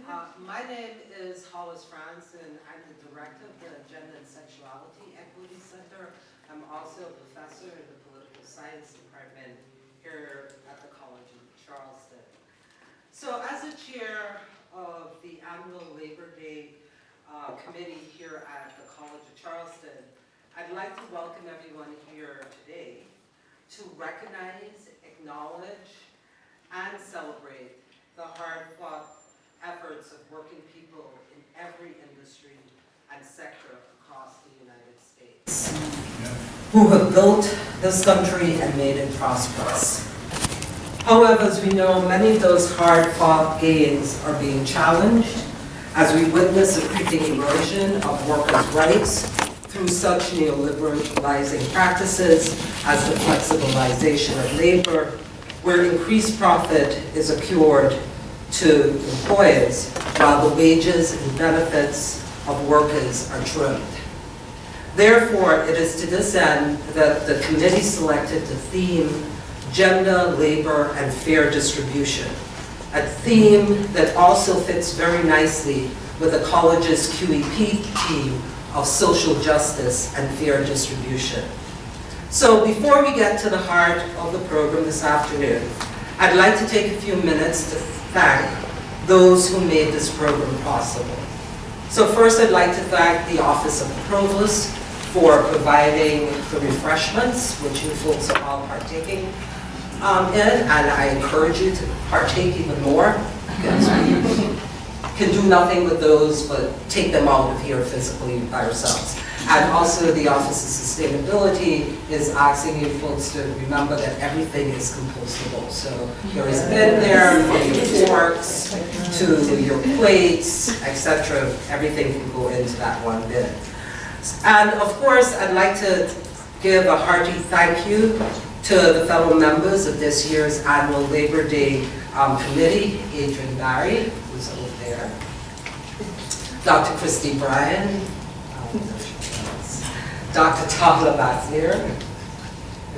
My name is Hollis France, and I'm the director of the Gender and Sexuality Equity Center. I'm also a professor in the Political Science Department here at the College of Charleston. So as the chair of the annual Labor Day committee here at the College of Charleston, I'd like to welcome everyone here today to recognize, acknowledge, and celebrate the hard-fought efforts of working people in every industry and sector across the United States who have built this country and made it prosperous. However, as we know, many of those hard-fought gains are being challenged as we witness a creeping erosion of workers' rights through such neoliberalizing practices as the flexibilization of labor, where increased profit is accrued to employers while the wages and benefits of workers are trimmed. Therefore, it is to this end that the committee selected the theme Gender, Labor, and Fair Distribution, a theme that also fits very nicely with the college's QEP theme of social justice and fair distribution. So before we get to the heart of the program this afternoon, I'd like to take a few minutes to thank those who made this program possible. So first, I'd like to thank the Office of the Provost for providing the refreshments, which you folks are all partaking in, and I encourage you to partake even more, because we can do nothing with those but take them out of here physically by ourselves. And also the Office of Sustainability is asking you folks to remember that everything is compostable. So there is a bin there from your forks to your plates, etc. Everything can go into that one bin. And of course, I'd like to give a hearty thank you to the fellow members of this year's annual Labor Day committee, Adrian Barry, who's over there, Dr. Christy Bryan, Dr. Tabla Bazir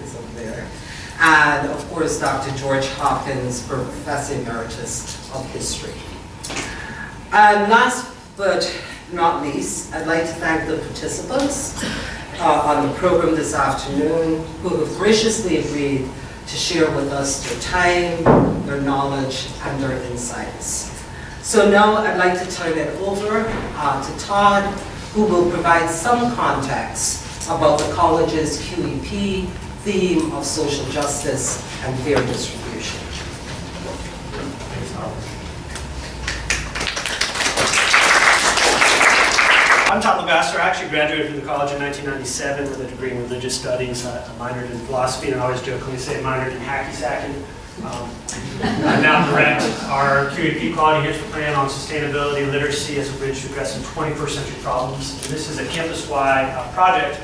is over there, and of course Dr. George Hopkins, Professor Emeritus of History. And last but not least, I'd like to thank the participants on the program this afternoon who have graciously agreed to share with us their time, their knowledge, and their insights. So now I'd like to turn it over to Todd, who will provide some context about the college's QEP theme of social justice and fair distribution. I'm Todd Lavasseur. I actually graduated from the college in 1997 with a degree in religious studies. I minored in philosophy, and I always jokingly say minored in hacky-sacky. I now direct our QEP Quality Enhancement Plan on sustainability and literacy as a bridge to addressing 21st century problems. And this is a campus-wide project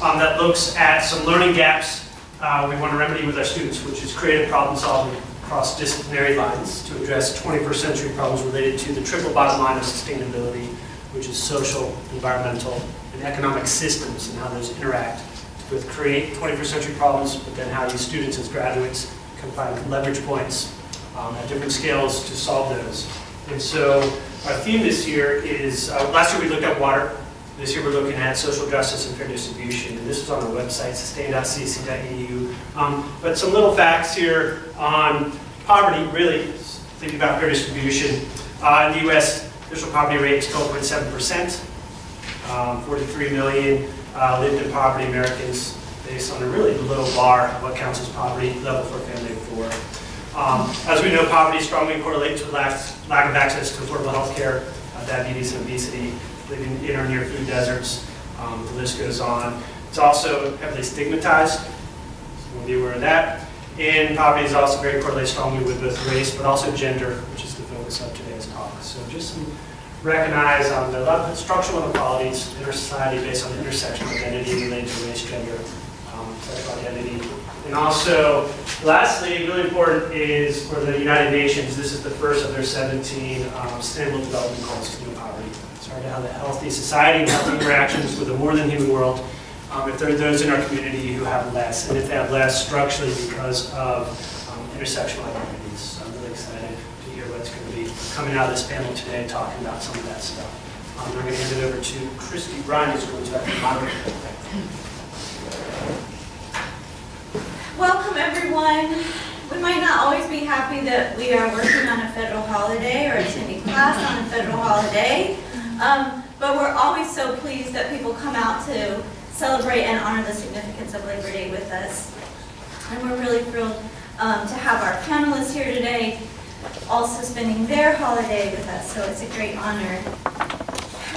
that looks at some learning gaps we want to remedy with our students, which is creative problem solving across disciplinary lines to address 21st century problems related to the triple bottom line of sustainability, which is social, environmental, and economic systems and how those interact with create 21st century problems, but then how you students as graduates can find leverage points at different scales to solve those. And so our theme this year is, last year we looked at water. This year we're looking at social justice and fair distribution. And this is on our website, sustain.cc.edu. But some little facts here on poverty, really thinking about fair distribution. In the US, official poverty rate is 12.7%. 43 million lived in poverty Americans, based on a really low bar of what counts as poverty level for a family of four. As we know, poverty strongly correlates with lack of access to affordable health care, diabetes and obesity, living in or near food deserts. The list goes on. It's also heavily stigmatized, so we'll be aware of that. And poverty is also very correlated strongly with both race, but also gender, which is the focus of today's talk. So just some recognize the structural inequalities in our society based on the intersection of identity related to race, gender, sexual identity. And also, lastly, really important is for the United Nations, this is the first of their 17 Sustainable Development Goals to end poverty. It's hard to have a healthy society and healthy interactions with a more than human world if there are those in our community who have less, and if they have less structurally because of intersectional identities. So I'm really excited to hear what's going to be coming out of this panel today, talking about some of that stuff. I'm going to hand it over to Christy Bryan, who's going to moderate. Welcome, everyone. We might not always be happy that we are working on a federal holiday or attending class on a federal holiday, but we're always so pleased that people come out to celebrate and honor the significance of Labor Day with us. And we're really thrilled to have our panelists here today also spending their holiday with us, so it's a great honor.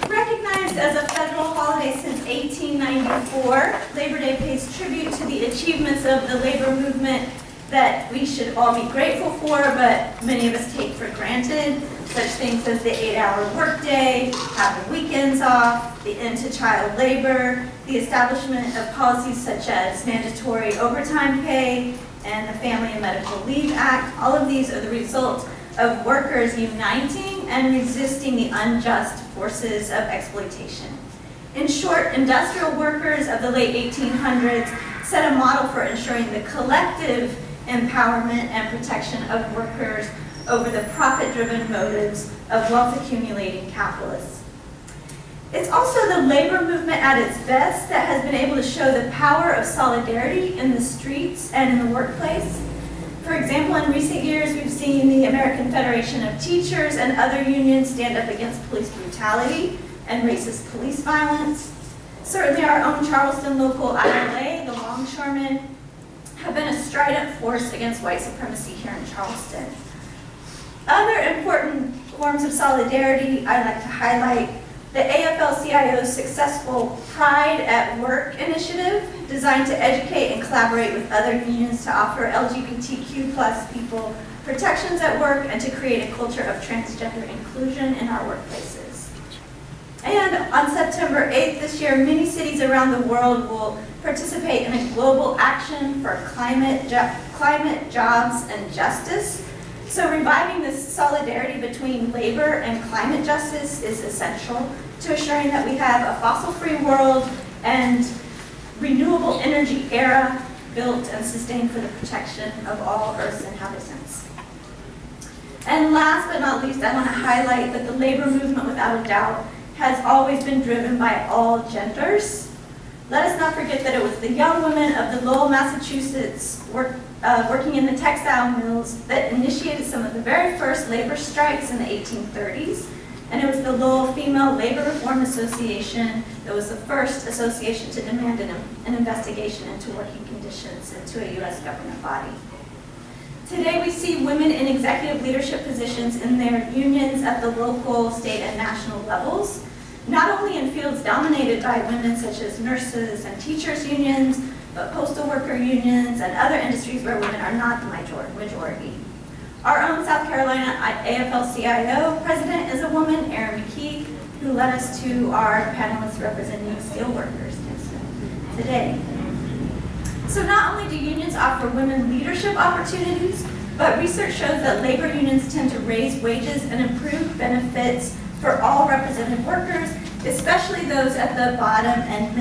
Recognized as a federal holiday since 1894, Labor Day pays tribute to the achievements of the labor movement that we should all be grateful for, but many of us take for granted, such things as the 8-hour workday, having weekends off, the end to child labor, the establishment of policies such as mandatory overtime pay, and the Family and Medical Leave Act. All of these are the result of workers uniting and resisting the unjust forces of exploitation. In short, industrial workers of the late 1800s set a model for ensuring the collective empowerment and protection of workers over the profit-driven motives of wealth-accumulating capitalists. It's also the labor movement at its best that has been able to show the power of solidarity in the streets and in the workplace. For example, in recent years, we've seen the American Federation of Teachers and other unions stand up against police brutality and racist police violence. Certainly our own Charleston local ILA, the Longshoremen, have been a strident force against white supremacy here in Charleston. Other important forms of solidarity I'd like to highlight: the AFL-CIO's successful Pride at Work initiative, designed to educate and collaborate with other unions to offer LGBTQ+ people protections at work and to create a culture of transgender inclusion in our workplaces. And on September 8th this year, many cities around the world will participate in a global action for climate, jobs, and justice. So reviving this solidarity between labor and climate justice is essential to assuring that we have a fossil-free world and renewable energy era built and sustained for the protection of all Earth's inhabitants. And last but not least, I want to highlight that the labor movement, without a doubt, has always been driven by all genders. Let us not forget that it was the young women of the Lowell, Massachusetts, working in the textile mills that initiated some of the very first labor strikes in the 1830s. And it was the Lowell Female Labor Reform Association that was the first association to demand an investigation into working conditions into a U.S. government body. Today we see women in executive leadership positions in their unions at the local, state, and national levels, not only in fields dominated by women such as nurses and teachers unions, but postal worker unions and other industries where women are not the majority. Our own South Carolina AFL-CIO president is a woman, Erin McKee, who led us to our panelists representing steelworkers today. So not only do unions offer women leadership opportunities, but research shows that labor unions tend to raise wages and improve benefits for all represented workers, especially those at the bottom and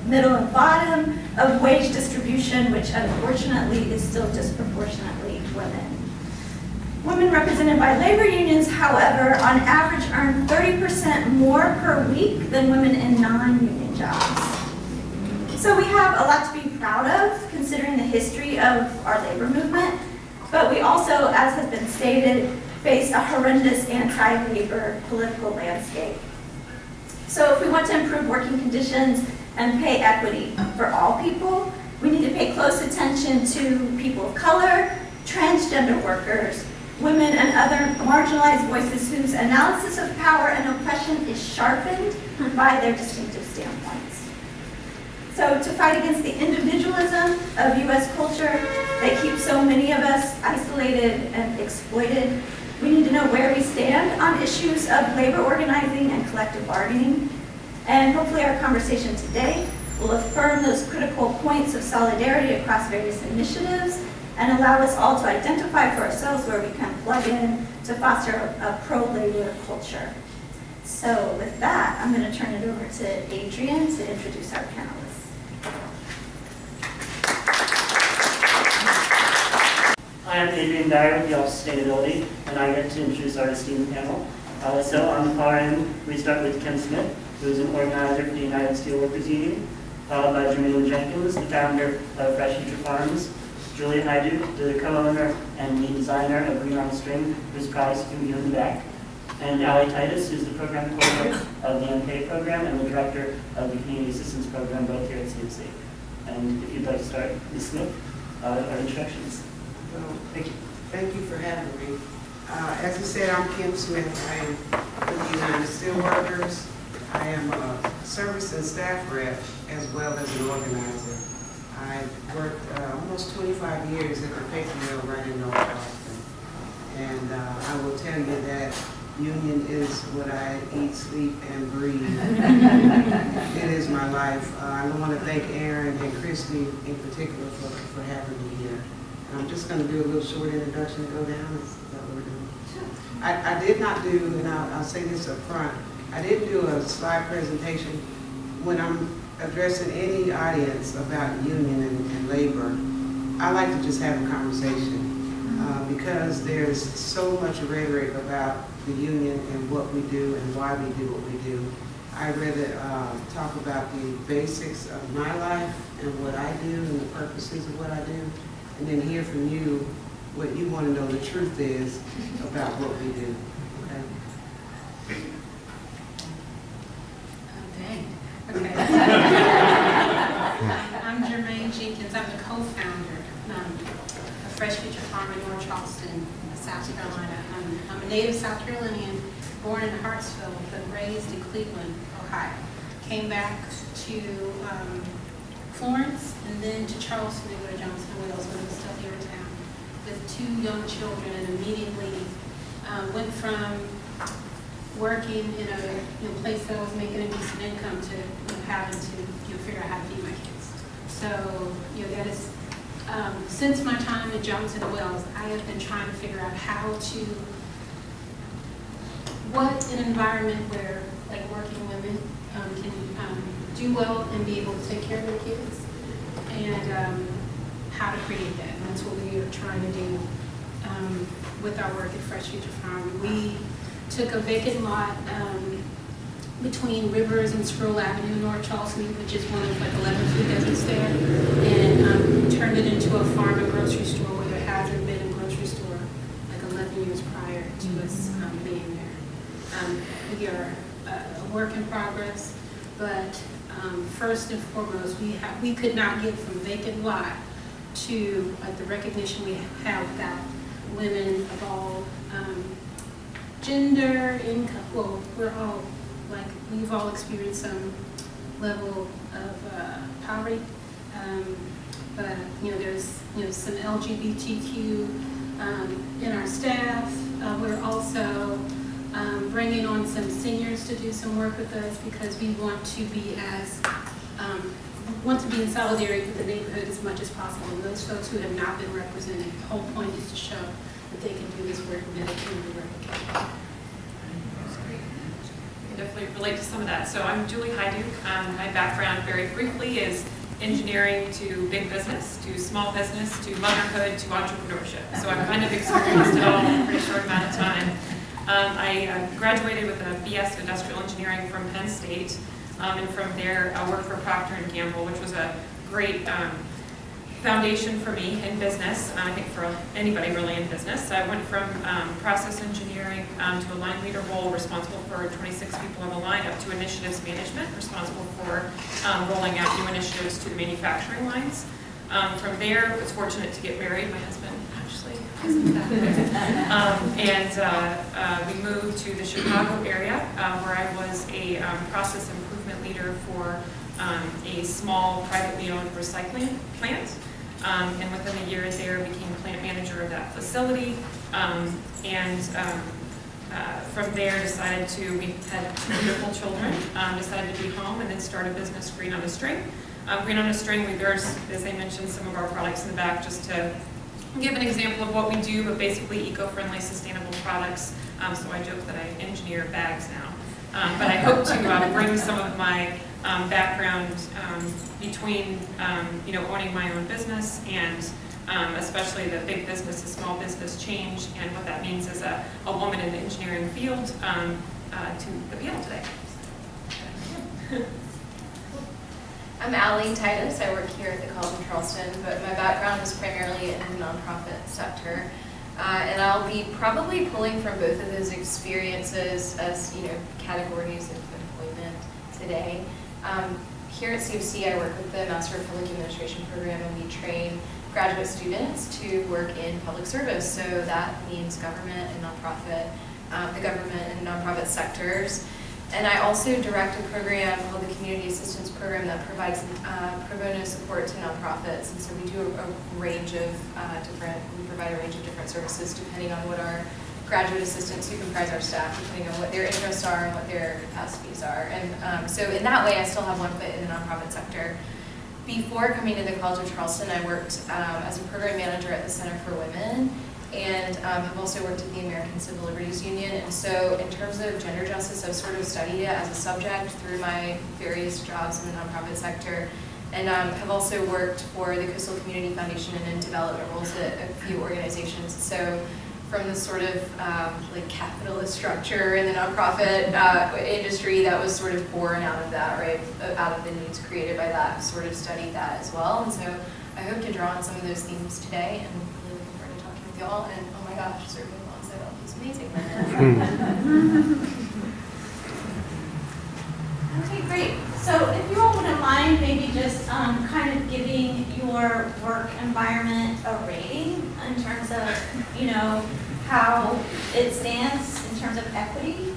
middle and bottom of wage distribution, which unfortunately is still disproportionately women. Women represented by labor unions, however, on average earn 30% more per week than women in non-union jobs. So we have a lot to be proud of, considering the history of our labor movement, but we also, as has been stated, face a horrendous anti-labor political landscape. So if we want to improve working conditions and pay equity for all people, we need to pay close attention to people of color, transgender workers, women, and other marginalized voices whose analysis of power and oppression is sharpened by their distinctive standpoints. So to fight against the individualism of U.S. culture that keeps so many of us isolated and exploited, we need to know where we stand on issues of labor organizing and collective bargaining. And hopefully our conversation today will affirm those critical points of solidarity across various initiatives and allow us all to identify for ourselves where we can plug in to foster a pro-labor culture. So with that, I'm going to turn it over to Adrian to introduce our panelists. Hi, I'm Adrian Dyer with the Office of Sustainability, and I get to introduce our esteemed panel. So on the far end, we start with Kim Smith, who is an organizer for the United Steelworkers Union, followed by Germaine Jenkins, the founder of Fresh Future Farms, Julie Hajduk, the co-owner and lead designer of Green on the String, whose prize can be given back, and Titus, who's the program coordinator of the MK program and the director of the Community Assistance Program, both here at CofC. And if you'd like to start, Ms. Smith, our introductions. Well, Thank you. thank you for having me. As you said, I'm Kim Smith. I am with the United Steelworkers. I am a service and staff rep as well as an organizer. I worked almost 25 years at the paper mill right in North Boston. And I will tell you that union is what I eat, sleep, and breathe. It is my life. I want to thank Aaron and Christy in particular for having me here. I'm just going to do a little short introduction to go down. Is that what we're doing? I did not do, and I'll say this up front, I didn't do a slide presentation. When I'm addressing any audience about union and labor, I like to just have a conversation because there's so much rhetoric about the union and what we do and why we do what we do. I'd rather talk about the basics of my life and what I do and the purposes of what I do, and then hear from you what you want to know the truth is about what we do. Okay. I'm Germaine Jenkins. I'm the co-founder of Fresh Future Farm in North Charleston, South Carolina. I'm a native South Carolinian, born in Hartsville, but raised in Cleveland, Ohio. Came back to Florence and then to Charleston to go to Johnson Wales when I was still here in town with 2 young children, and immediately went from working in a place that I was making a decent income to having to figure out how to feed my kids. So that is since my time at Johnson Wales, I have been trying to figure out what an environment where like working women can do well and be able to take care of their kids, and how to create that. And that's what we are trying to do with our work at Fresh Future Farm. We took a vacant lot between Rivers and Sproul Avenue, North Charleston, which is one of like 11 food deserts there, and turned it into a farm and grocery store where there hasn't been a grocery store like 11 years prior to us being there. We are a work in progress, but first and foremost, we could not get from vacant lot to like the recognition we have without women of all gender, income. Well, we've all experienced some level of poverty, but there's some LGBTQ in our staff. We're also bringing on some seniors to do some work with us because we want to be in solidarity with the neighborhood as much as possible. And those folks who have not been represented, the whole point is to show that they can do this work and that it can be replicated. Definitely relate to some of that. So I'm Julie Hajduk. My background, very briefly, is engineering to big business, to small business, to motherhood, to entrepreneurship. So I've kind of experienced it all in a pretty short amount of time. I graduated with a BS in industrial engineering from Penn State, and from there I worked for Procter & Gamble, which was a great foundation for me in business, I think for anybody really in business. I went from process engineering to a line leader role responsible for 26 people on the line, up to initiatives management, responsible for rolling out new initiatives to the manufacturing lines. From there, I was fortunate to get married. My husband actually wasn't that way. We moved to the Chicago area where I was a process improvement leader for a small privately owned recycling plant. And within a year there, became plant manager of that facility. From there, we had 2 beautiful children, decided to be home and then start a business, Green on a String. Green on a String, there's, as they mentioned, some of our products in the back, just to give an example of what we do, but basically eco-friendly, sustainable products. So I joke that I engineer bags now. But I hope to bring some of my background between owning my own business and especially the big business to small business change and what that means as a woman in the engineering field to the panel today. I'm Titus. I work here at the College of Charleston, but my background is primarily in the nonprofit sector. And I'll be probably pulling from both of those experiences as, categories of employment today. Here at CofC, I work with the Master of Public Administration program, and we train graduate students to work in public service. So that means government and nonprofit, the government and nonprofit sectors. And I also direct a program called the Community Assistance Program that provides pro bono support to nonprofits. And so we do a range of we provide a range of different services depending on what our graduate assistants who comprise our staff, depending on what their interests are and what their capacities are. And so in that way, I still have one foot in the nonprofit sector. Before coming to the College of Charleston, I worked as a program manager at the Center for Women, and have also worked at the American Civil Liberties Union. And so in terms of gender justice, I've sort of studied it as a subject through my various jobs in the nonprofit sector, and have also worked for the Coastal Community Foundation and in development roles at a few organizations. So from the sort of like capitalist structure in the nonprofit industry that was sort of born out of that, right, out of the needs created by that, sort of studied that as well. And so I hope to draw on some of those themes today, and really looking forward to talking with y'all. And oh my gosh, serving alongside all these amazing men. Okay, great. So if you all wouldn't mind maybe just kind of giving your work environment a rating in terms of, how it stands in terms of equity,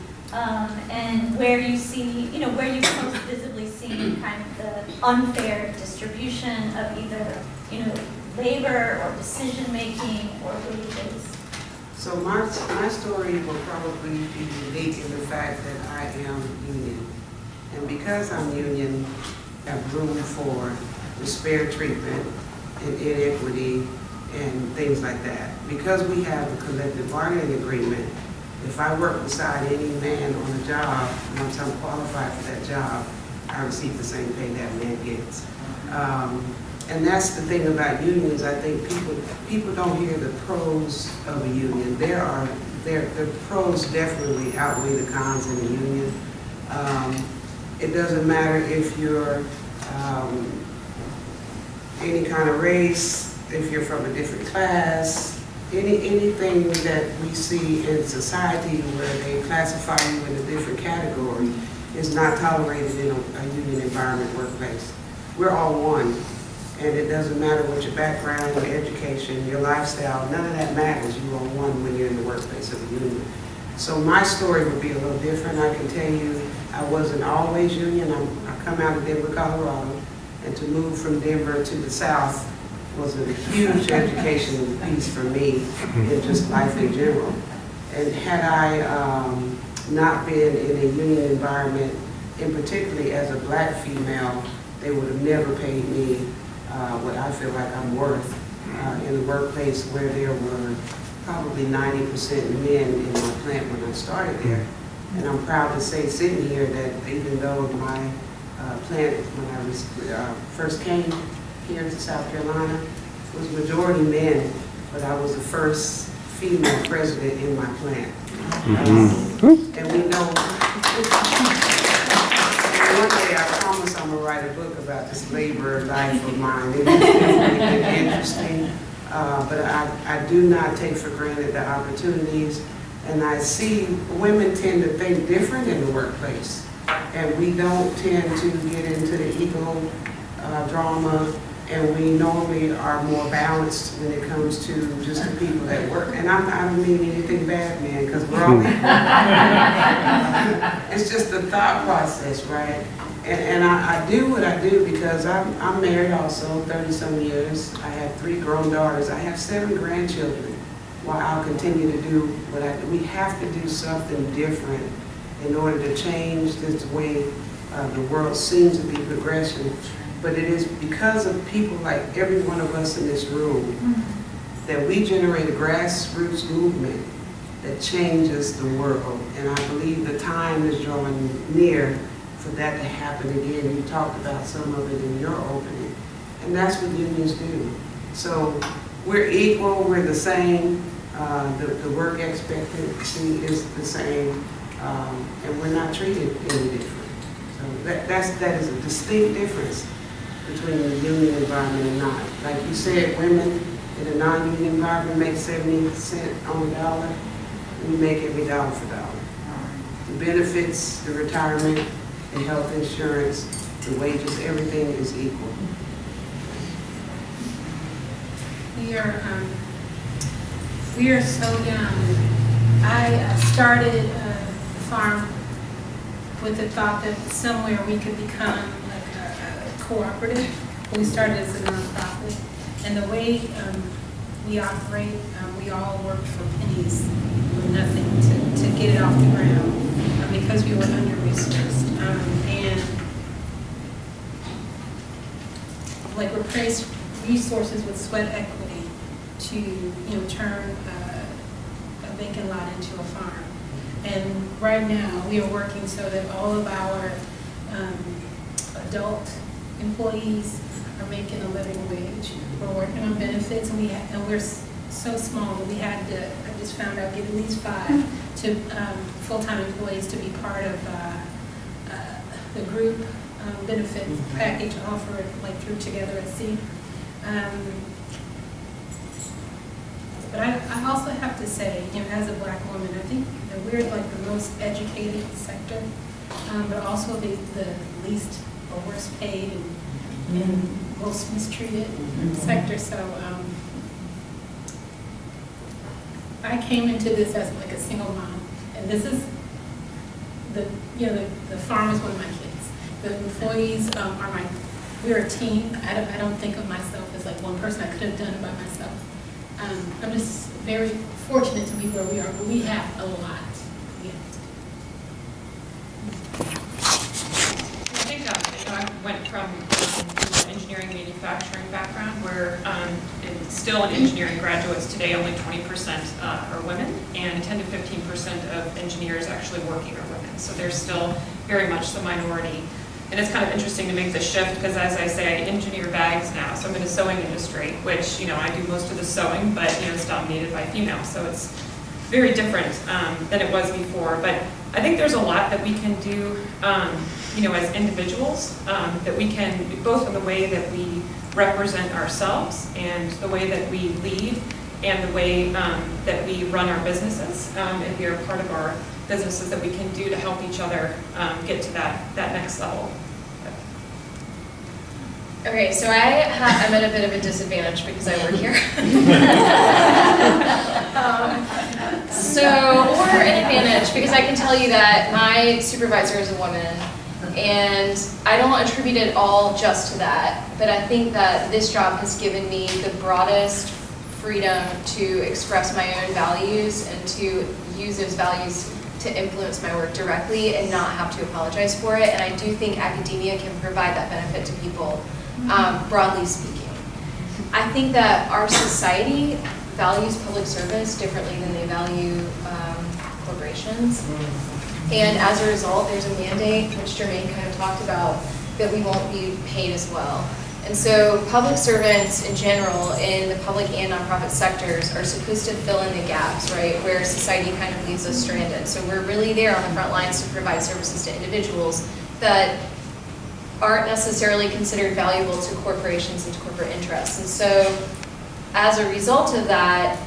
and where you see, where you've most visibly seen kind of the unfair distribution of either, labor or decision-making or wages. So my story will probably be unique in the fact that I am union. And because I'm union, I have room for disparate treatment and inequity and things like that. Because we have a collective bargaining agreement, if I work beside any man on a job, once I'm qualified for that job, I receive the same pay that man gets. And that's the thing about unions. I think people don't hear the pros of a union. The pros definitely outweigh the cons in a union. It doesn't matter if you're any kind of race, if you're from a different class, anything that we see in society where they classify you in a different category is not tolerated in a union environment workplace. We're all one, and it doesn't matter what your background, your education, your lifestyle, none of that matters. You are one when you're in the workplace of a union. So my story would be a little different. I can tell you I wasn't always union. I come out of Denver, Colorado, and to move from Denver to the South was a huge education piece for me in just life in general. And had I not been in a union environment, and particularly as a black female, they would have never paid me what I feel like I'm worth in a workplace where there were probably 90% men in my plant when I started there. And I'm proud to say, sitting here, that even though my plant, when I first came here to South Carolina, was majority men, but I was the first female president in my plant. And we know, and one day I promise I'm gonna write a book about this labor life of mine. It has definitely been interesting, but I do not take for granted the opportunities. And I see women tend to think different in the workplace. And we don't tend to get into the ego drama, and we normally are more balanced when it comes to just the people that work. And I don't mean anything bad, man, because we're all equal. It's just the thought process, right? And I do what I do because I'm married also, 30-some years. I have 3 grown daughters. I have 7 grandchildren. While I'll continue to do what I do, we have to do something different in order to change this way the world seems to be progressing. But it is because of people like every one of us in this room that we generate a grassroots movement that changes the world. And I believe the time is drawing near for that to happen again. You talked about some of it in your opening. And that's what unions do. So we're equal, we're the same, the work expectancy is the same, and we're not treated any different. So that is a distinct difference between the union environment and not. Like you said, women in a non-union environment make 70 cents on the dollar. We make every dollar for dollar. The benefits, the retirement, the health insurance, the wages, everything is equal. We are so young. I started the farm with the thought that somewhere we could become like a cooperative. We started as a nonprofit, and the way we operate, we all worked for pennies or nothing to get it off the ground because we were under-resourced. And like replace resources with sweat equity to turn a vacant lot into a farm. And right now we are working so that all of our adult employees are making a living wage. We're working on benefits, and we're so small that we had to, I just found out, get at least 5 to full-time employees to be part of the group benefit package offered like through Together at Sea. But I also have to say, as a Black woman, I think that we're like the most educated sector, but also the least or worst paid and most mistreated sector. So I came into this as like a single mom, and this is the farm is one of my kids. The employees we're a team. I don't think of myself as like one person. I could have done it by myself. I'm just very fortunate to be where we are, but we have a lot. I think I went from engineering manufacturing background where still in engineering graduates today only 20% are women, and 10 to 15% of engineers actually working are women. So they're still very much the minority. And it's kind of interesting to make the shift because, as I say, I engineer bags now. So I'm in the sewing industry, which, I do most of the sewing, but, it's dominated by females. So it's very different than it was before. But I think there's a lot that we can do, as individuals, that we can, both in the way that we represent ourselves and the way that we lead and the way that we run our businesses. And we are part of our businesses that we can do to help each other get to that next level. Okay, so I'm at a bit of a disadvantage because I work here. Or an advantage because I can tell you that my supervisor is a woman, and I don't attribute it all just to that, but I think that this job has given me the broadest freedom to express my own values and to use those values to influence my work directly and not have to apologize for it. And I do think academia can provide that benefit to people, broadly speaking. I think that our society values public service differently than they value corporations. And as a result, there's a mandate, which Germaine kind of talked about, that we won't be paid as well. And so public servants in general in the public and nonprofit sectors are supposed to fill in the gaps, right, where society kind of leaves us stranded. So we're really there on the front lines to provide services to individuals that aren't necessarily considered valuable to corporations and to corporate interests. And so as a result of that,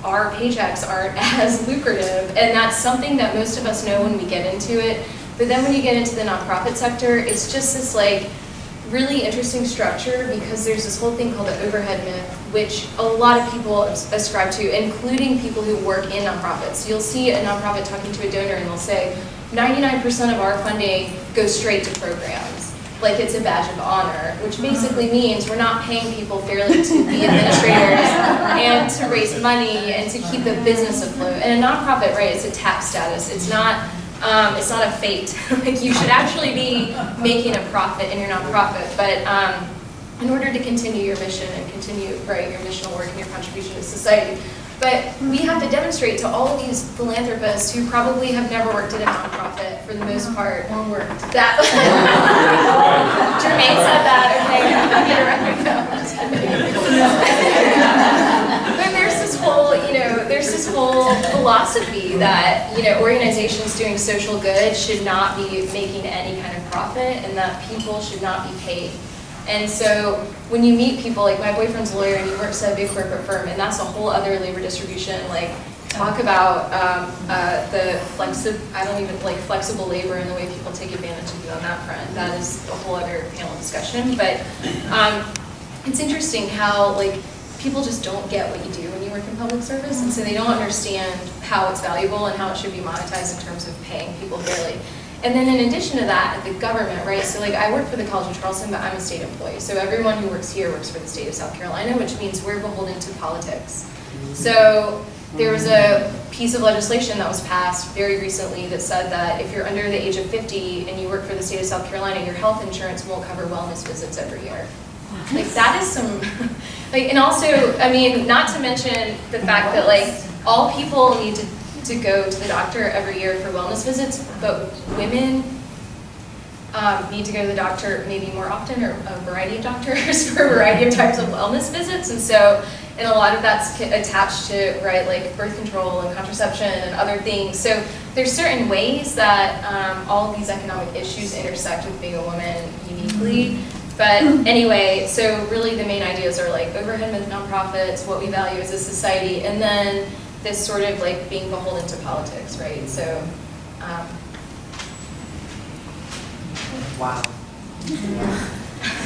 our paychecks aren't as lucrative, and that's something that most of us know when we get into it. But then when you get into the nonprofit sector, it's just this like really interesting structure because there's this whole thing called the overhead myth, which a lot of people ascribe to, including people who work in nonprofits. You'll see a nonprofit talking to a donor and they'll say, 99% of our funding goes straight to programs. Like it's a badge of honor, which basically means we're not paying people fairly to be administrators and to raise money and to keep the business afloat. And a nonprofit, right, it's a tax status. It's not a fate. Like you should actually be making a profit in your nonprofit, but in order to continue your mission and continue, right, your missional work and your contribution to society. But we have to demonstrate to all of these philanthropists who probably have never worked at a nonprofit for the most part, or worked that. Germaine said that, okay, I'm gonna But there's this whole, there's this whole philosophy that, organizations doing social good should not be making any kind of profit and that people should not be paid. And so when you meet people, like my boyfriend's a lawyer and he works at a big corporate firm, and that's a whole other labor distribution, like talk about the flexible labor and the way people take advantage of you on that front. That is a whole other panel discussion. But it's interesting how people just don't get what you do when you work in public service, and so they don't understand how it's valuable and how it should be monetized in terms of paying people fairly. And then in addition to that, the government, right? So I work for the College of Charleston, but I'm a state employee. So everyone who works here works for the state of South Carolina, which means we're beholden to politics. So there was a piece of legislation that was passed very recently that said that if you're under the age of 50 and you work for the state of South Carolina, your health insurance won't cover wellness visits every year. That is some, and also, not to mention the fact that all people need to go to the doctor every year for wellness visits, but women need to go to the doctor maybe more often, or a variety of doctors for a variety of types of wellness visits. And so, and a lot of that's attached to, right, birth control and contraception and other things. So there's certain ways that all of these economic issues intersect with being a woman uniquely. But anyway, so really the main ideas are overhead with nonprofits, what we value as a society, and then this sort of being beholden to politics, right? So, wow.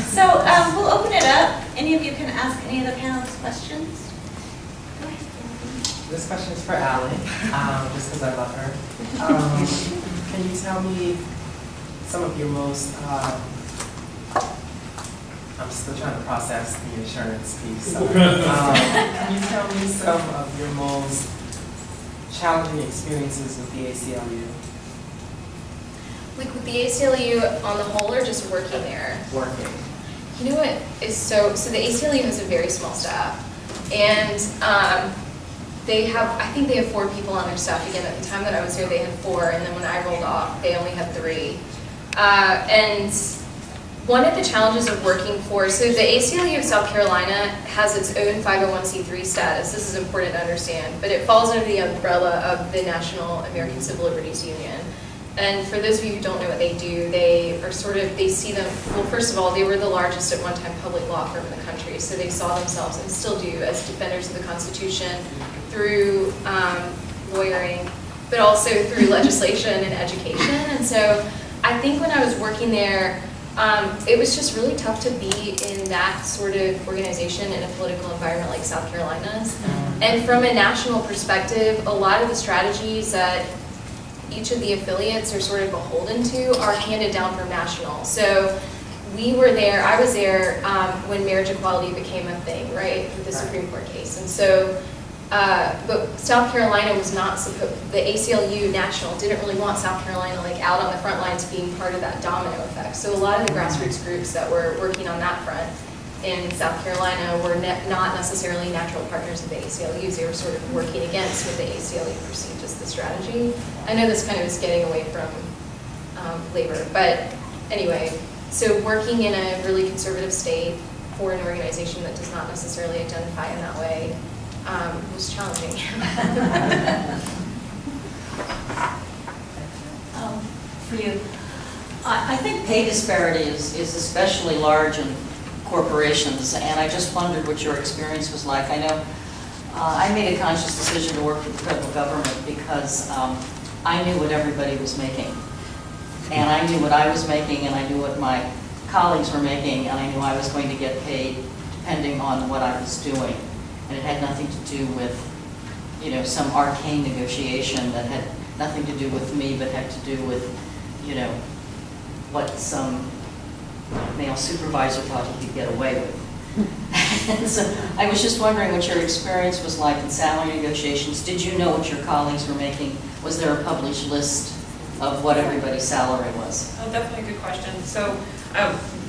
So we'll open it up. Any of you can ask any of the panelists questions. Go ahead. This question is for Allie, just because I love her. Can you tell me some of your most, I'm still trying to process the insurance piece. So, can you tell me some of your most challenging experiences with the ACLU? with the ACLU on the whole, or just working there? Working. You know what is so the ACLU has a very small staff, and they have, I think they have 4 people on their staff. Again, at the time that I was here, they had 4, and then when I rolled off, they only had 3. And one of the challenges of working for, so the ACLU of South Carolina has its own 501c3 status. This is important to understand, but it falls under the umbrella of the National American Civil Liberties Union. And for those of you who don't know what they do, they are they see them, well, first of all, they were the largest at one time public law firm in the country, so they saw themselves, and still do, as defenders of the Constitution through lawyering, but also through legislation and education. And so I think when I was working there, it was just really tough to be in that sort of organization in a political environment like South Carolina's. And from a national perspective, a lot of the strategies that each of the affiliates are sort of beholden to are handed down from national. So we were there, I was there when marriage equality became a thing, right, with the Supreme Court case. And so, but South Carolina was not supposed, the ACLU national didn't really want South Carolina out on the front lines being part of that domino effect. So a lot of the grassroots groups that were working on that front in South Carolina were not necessarily natural partners of the ACLUs. They were sort of working against what the ACLU perceived as the strategy. I know this kind of is getting away from labor, but anyway, so working in a really conservative state for an organization that does not necessarily identify in that way was challenging. For you, I think pay disparity is especially large in corporations, and I just wondered what your experience was like. I know I made a conscious decision to work for the federal government because I knew what everybody was making, and I knew what I was making, and I knew what my colleagues were making, and I knew I was going to get paid depending on what I was doing, and it had nothing to do with, some arcane negotiation that had nothing to do with me, but had to do with, what some male supervisor thought he could get away with. And so I was just wondering what your experience was like in salary negotiations. Did you know what your colleagues were making? Was there a published list of what everybody's salary was? Oh, definitely a good question. So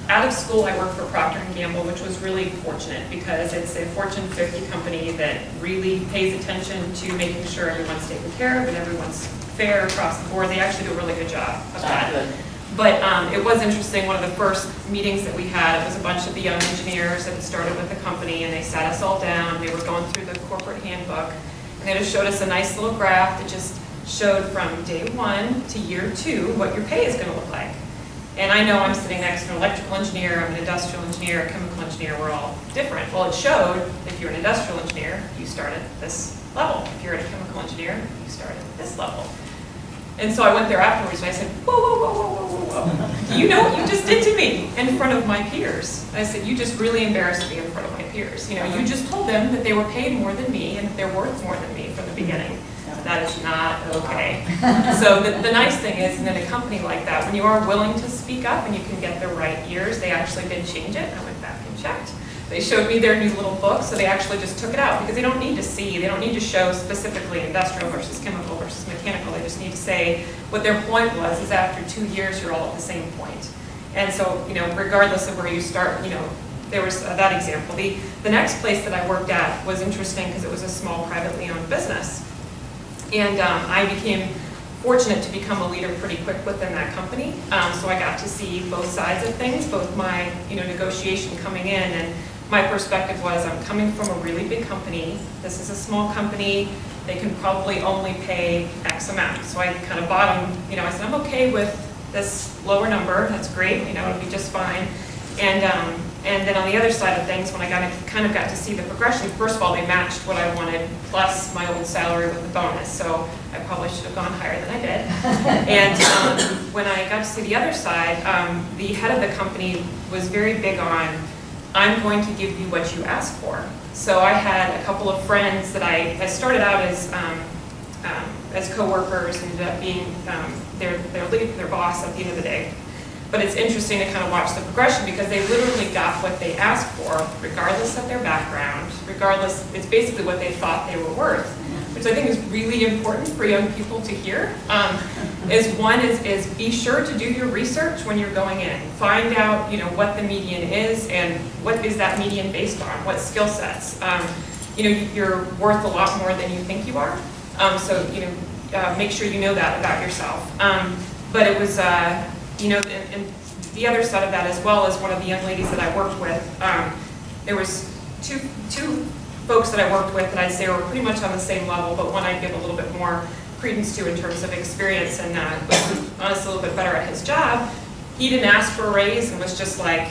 out of school, I worked for Procter & Gamble, which was really fortunate because it's a Fortune 50 company that really pays attention to making sure everyone's taken care of and everyone's fair across the board. They actually do a really good job of that. But it was interesting, one of the first meetings that we had, it was a bunch of the young engineers that had started with the company, and they sat us all down, they were going through the corporate handbook, and they just showed us a nice little graph that just showed from day 1 to year 2 what your pay is going to look like. And I know I'm sitting next to an electrical engineer, I'm an industrial engineer, a chemical engineer, we're all different. Well, it showed if you're an industrial engineer, you start at this level. If you're a chemical engineer, you start at this level. And so I went there afterwards and I said, whoa, whoa, whoa, whoa, whoa, whoa, whoa. Do you know what you just did to me in front of my peers? I said, you just really embarrassed me in front of my peers. You know, you just told them that they were paid more than me and that they're worth more than me from the beginning. That is not okay. So the nice thing is, in a company like that, when you are willing to speak up and you can get the right ears, they actually did change it. I went back and checked. They showed me their new little book, so they actually just took it out because they don't need to see, they don't need to show specifically industrial versus chemical versus mechanical. They just need to say what their point was is after 2 years, you're all at the same point. And so, you know, regardless of where you start, you know, there was that example. The next place that I worked at was interesting because it was a small privately owned business. And I became fortunate to become a leader pretty quick within that company. So I got to see both sides of things, both my, you know, negotiation coming in, and my perspective was I'm coming from a really big company. This is a small company. They can probably only pay X amount. So I kind of bought them, you know, I said, I'm okay with this lower number. That's great, you know, it'll be just fine. And then on the other side of things, when I kind of got to see the progression, first of all, they matched what I wanted plus my old salary with the bonus. So I probably should have gone higher than I did. And when I got to see the other side, the head of the company was very big on, I'm going to give you what you ask for. So I had a couple of friends that I started out as co-workers and ended up being their boss at the end of the day. But it's interesting to kind of watch the progression because they literally got what they asked for, regardless of their background, regardless, it's basically what they thought they were worth, which I think is really important for young people to hear. One is be sure to do your research when you're going in. Find out, you know, what the median is and what is that median based on, what skill sets. You know, you're worth a lot more than you think you are. So, you know, make sure you know that about yourself. But it was, you know, and the other side of that as well is one of the young ladies that I worked with. There was two folks that I worked with that I'd say were pretty much on the same level, but one I'd give a little bit more credence to in terms of experience and was honestly a little bit better at his job. He didn't ask for a raise and was just like,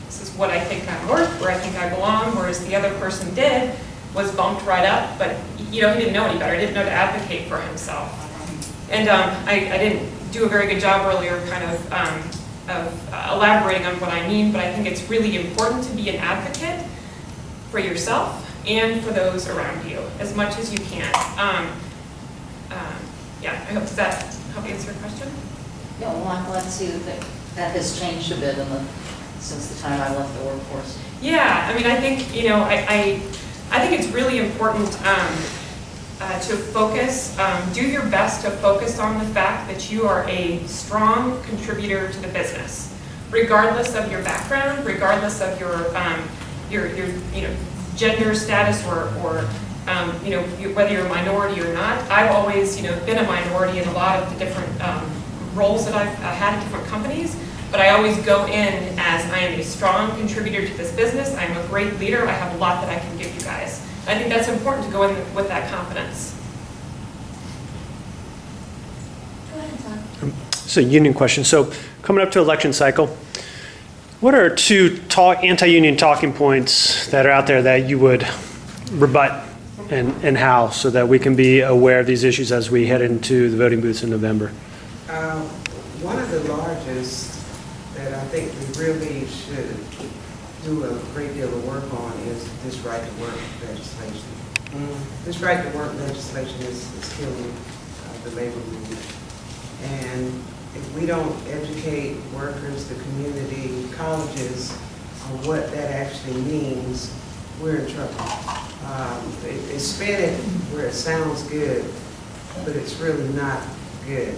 this is what I think I'm worth, where I think I belong, whereas the other person did, was bumped right up, but you know, he didn't know any better. He didn't know to advocate for himself. And I didn't do a very good job earlier kind of elaborating on what I mean, but I think it's really important to be an advocate for yourself and for those around you as much as you can. Yeah, I hope, does that help answer your question? Yeah, well, I'm glad to see that has changed a bit since the time I left the workforce. Yeah, I mean, I think, you know, I think it's really important to focus, do your best to focus on the fact that you are a strong contributor to the business, regardless of your background, regardless of your you know, gender status or you know, whether you're a minority or not. I've always, you know, been a minority in a lot of the different roles that I've had at different companies, but I always go in as I am a strong contributor to this business. I'm a great leader. I have a lot that I can give you guys. I think that's important to go in with that confidence. Go ahead, Tom. It's a union question. So coming up to election cycle, what are two anti-union talking points that are out there that you would rebut and how, so that we can be aware of these issues as we head into the voting booths in November? One of the largest that I think we really should do a great deal of work on is this right to work legislation. This right to work legislation is killing the labor movement. And if we don't educate workers, the community, colleges on what that actually means, we're in trouble. It's spin it where it sounds good, but it's really not good.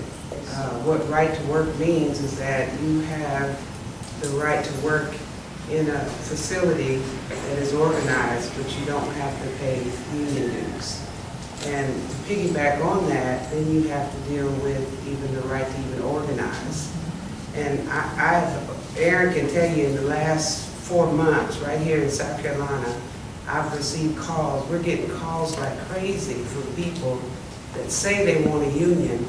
What right to work means is that you have the right to work in a facility that is organized, but you don't have to pay union dues. And to piggyback on that, then you have to deal with even the right to even organize. And Aaron can tell you in the last 4 months, right here in South Carolina, I've received calls. We're getting calls like crazy from people that say they want a union.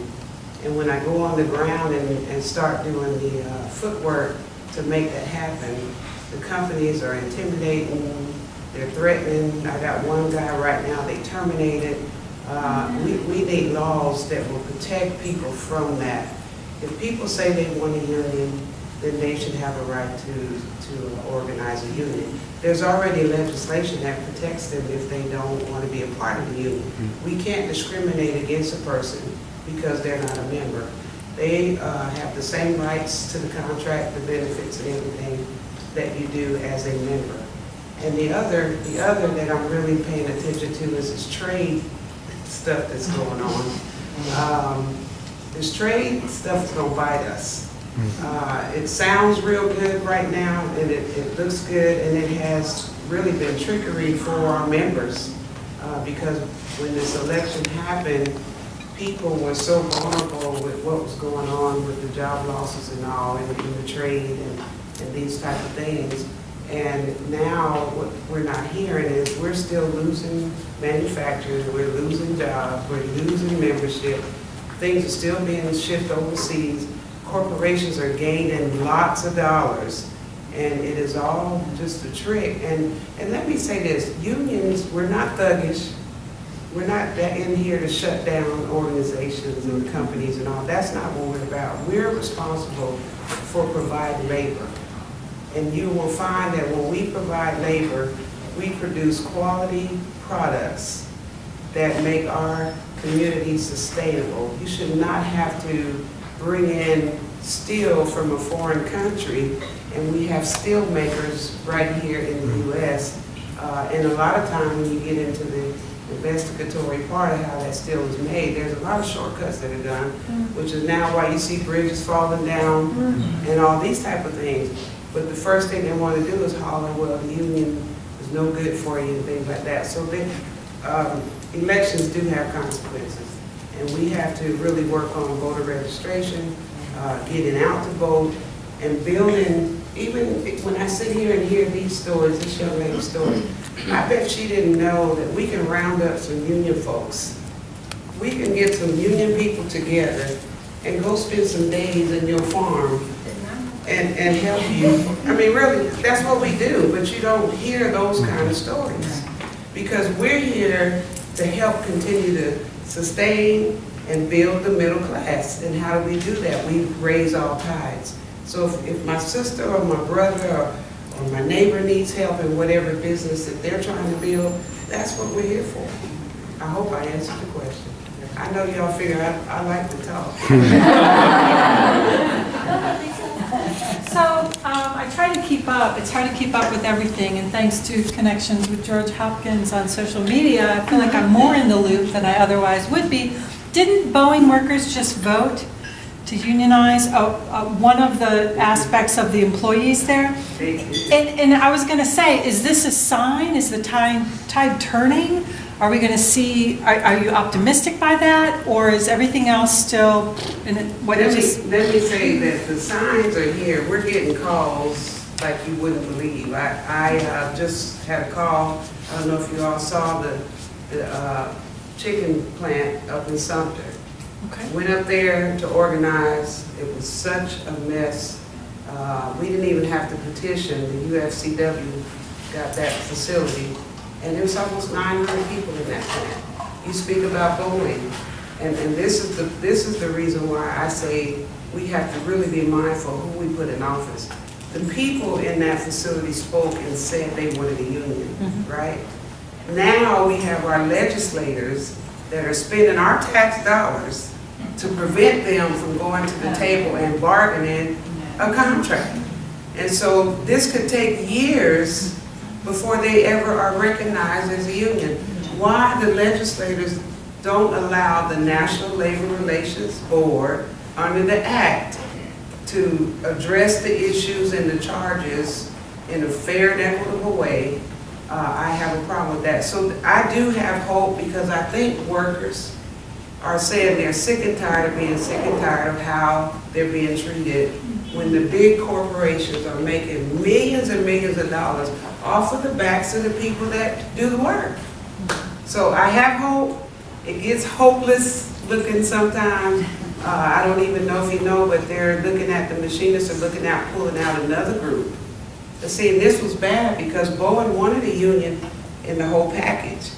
And when I go on the ground and start doing the footwork to make that happen, the companies are intimidating, they're threatening. I got one guy right now, they terminated. We need laws that will protect people from that. If people say they want a union, then they should have a right to organize a union. There's already legislation that protects them if they don't want to be a part of the union. We can't discriminate against a person because they're not a member. They have the same rights to the contract, the benefits, and everything that you do as a member. And the other that I'm really paying attention to is this trade stuff that's going on. This trade stuff is going to bite us. It sounds real good right now, and it looks good, and it has really been trickery for our members because when this election happened, people were so vulnerable with what was going on with the job losses and all in the trade and these type of things. And now what we're not hearing is we're still losing manufacturers, we're losing jobs, we're losing membership. Things are still being shipped overseas. Corporations are gaining lots of dollars, and it is all just a trick. And let me say this, unions, we're not thuggish. We're not in here to shut down organizations and companies and all. That's not what we're about. We're responsible for providing labor. And you will find that when we provide labor, we produce quality products that make our community sustainable. You should not have to bring in steel from a foreign country, and we have steel makers right here in the U.S. And a lot of times when you get into the investigatory part of how that steel is made, there's a lot of shortcuts that are done, which is now why you see bridges falling down and all these type of things. But the first thing they want to do is holler, well, the union is no good for you and things like that. So elections do have consequences. And we have to really work on voter registration, getting out to vote, and building, even when I sit here and hear these stories, this young lady's story, I bet she didn't know that we can round up some union folks. We can get some union people together and go spend some days in your farm and help you. I mean, really, that's what we do, but you don't hear those kind of stories because we're here to help continue to sustain and build the middle class. And how do we do that? We raise all tides. So if my sister or my brother or my neighbor needs help in whatever business that they're trying to build, that's what we're here for. I hope I answered the question. I know y'all figure I like to talk. So I try to keep up. It's hard to keep up with everything, and thanks to connections with George Hopkins on social media, I feel like I'm more in the loop than I otherwise would be. Didn't Boeing workers just vote to unionize one of the aspects of the employees there? And I was going to say, is this a sign? Is the tide turning? Are we going to see, are you optimistic by that? Or is everything else still, in it, what let is me say that the signs are here. We're getting calls like you wouldn't believe. I just had a call. I don't know if you all saw the chicken plant up in Sumter. Okay. Went up there to organize. It was such a mess. We didn't even have to petition. The UFCW got that facility. And there was almost 900 people in that plant. You speak about Boeing, and this is the reason why I say we have to really be mindful of who we put in office. The people in that facility spoke and said they wanted a union, right? Now we have our legislators that are spending our tax dollars to prevent them from going to the table and bargaining a contract. And so this could take years before they ever are recognized as a union. Why the legislators don't allow the National Labor Relations Board under the Act to address the issues and the charges in a fair and equitable way, I have a problem with that. So I do have hope, because I think workers are saying they're sick and tired of being sick and tired of how they're being treated when the big corporations are making millions and millions of dollars off of the backs of the people that do the work. So I have hope. It gets hopeless looking sometimes. I don't even know if you know, but they're looking at, the machinists are looking at pulling out another group. But see, this was bad because Boeing wanted a union in the whole package.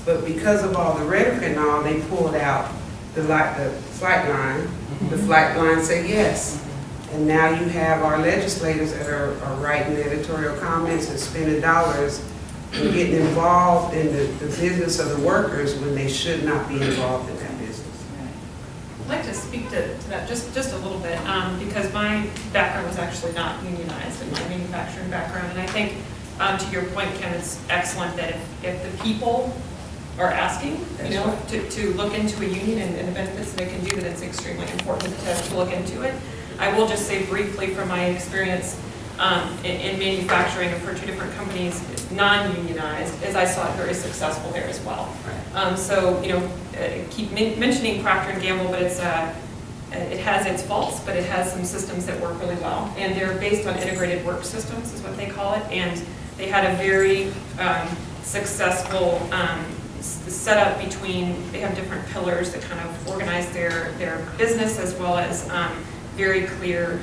But because of all the rhetoric and all, they pulled out the flight line. The flight line said yes. And now you have our legislators that are writing editorial comments and spending dollars and getting involved in the business of the workers when they should not be involved in that business. I'd like to speak to that just a little bit, because my background was actually not unionized in my manufacturing background. And I think, to your point, Kim, it's excellent that if the people are asking, you know, to look into a union and the benefits that it can do, that it's extremely important to look into it. I will just say briefly from my experience in manufacturing for 2 different companies, non-unionized, as I saw it very successful there as well. So, you know, keep mentioning Procter & Gamble, but it's it has its faults, but it has some systems that work really well. And they're based on integrated work systems is what they call it. And they had a very successful setup between, they have different pillars that kind of organize their business, as well as very clear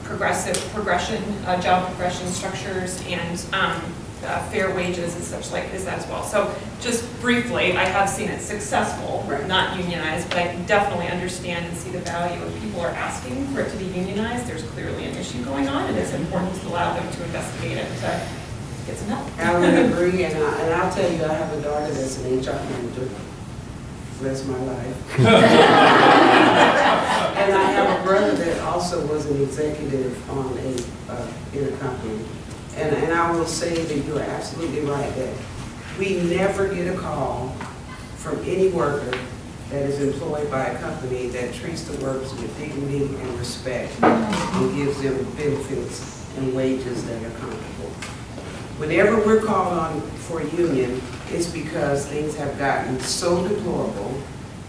progression, job progression structures, and fair wages and such like as that as well. So just briefly, I have seen it successful, not unionized, but I definitely understand and see the value if people are asking for it to be unionized. There's clearly an issue going on, and it's important to allow them to investigate it to get some help. I would agree, and I'll tell you, I have a daughter that's an HR manager. Rest my life. And I have a brother that also was an executive on in a company. And I will say that you're absolutely right that we never get a call from any worker that is employed by a company that treats the workers with dignity and respect and gives them benefits and wages that are comfortable. Whenever we're called on for a union, it's because things have gotten so deplorable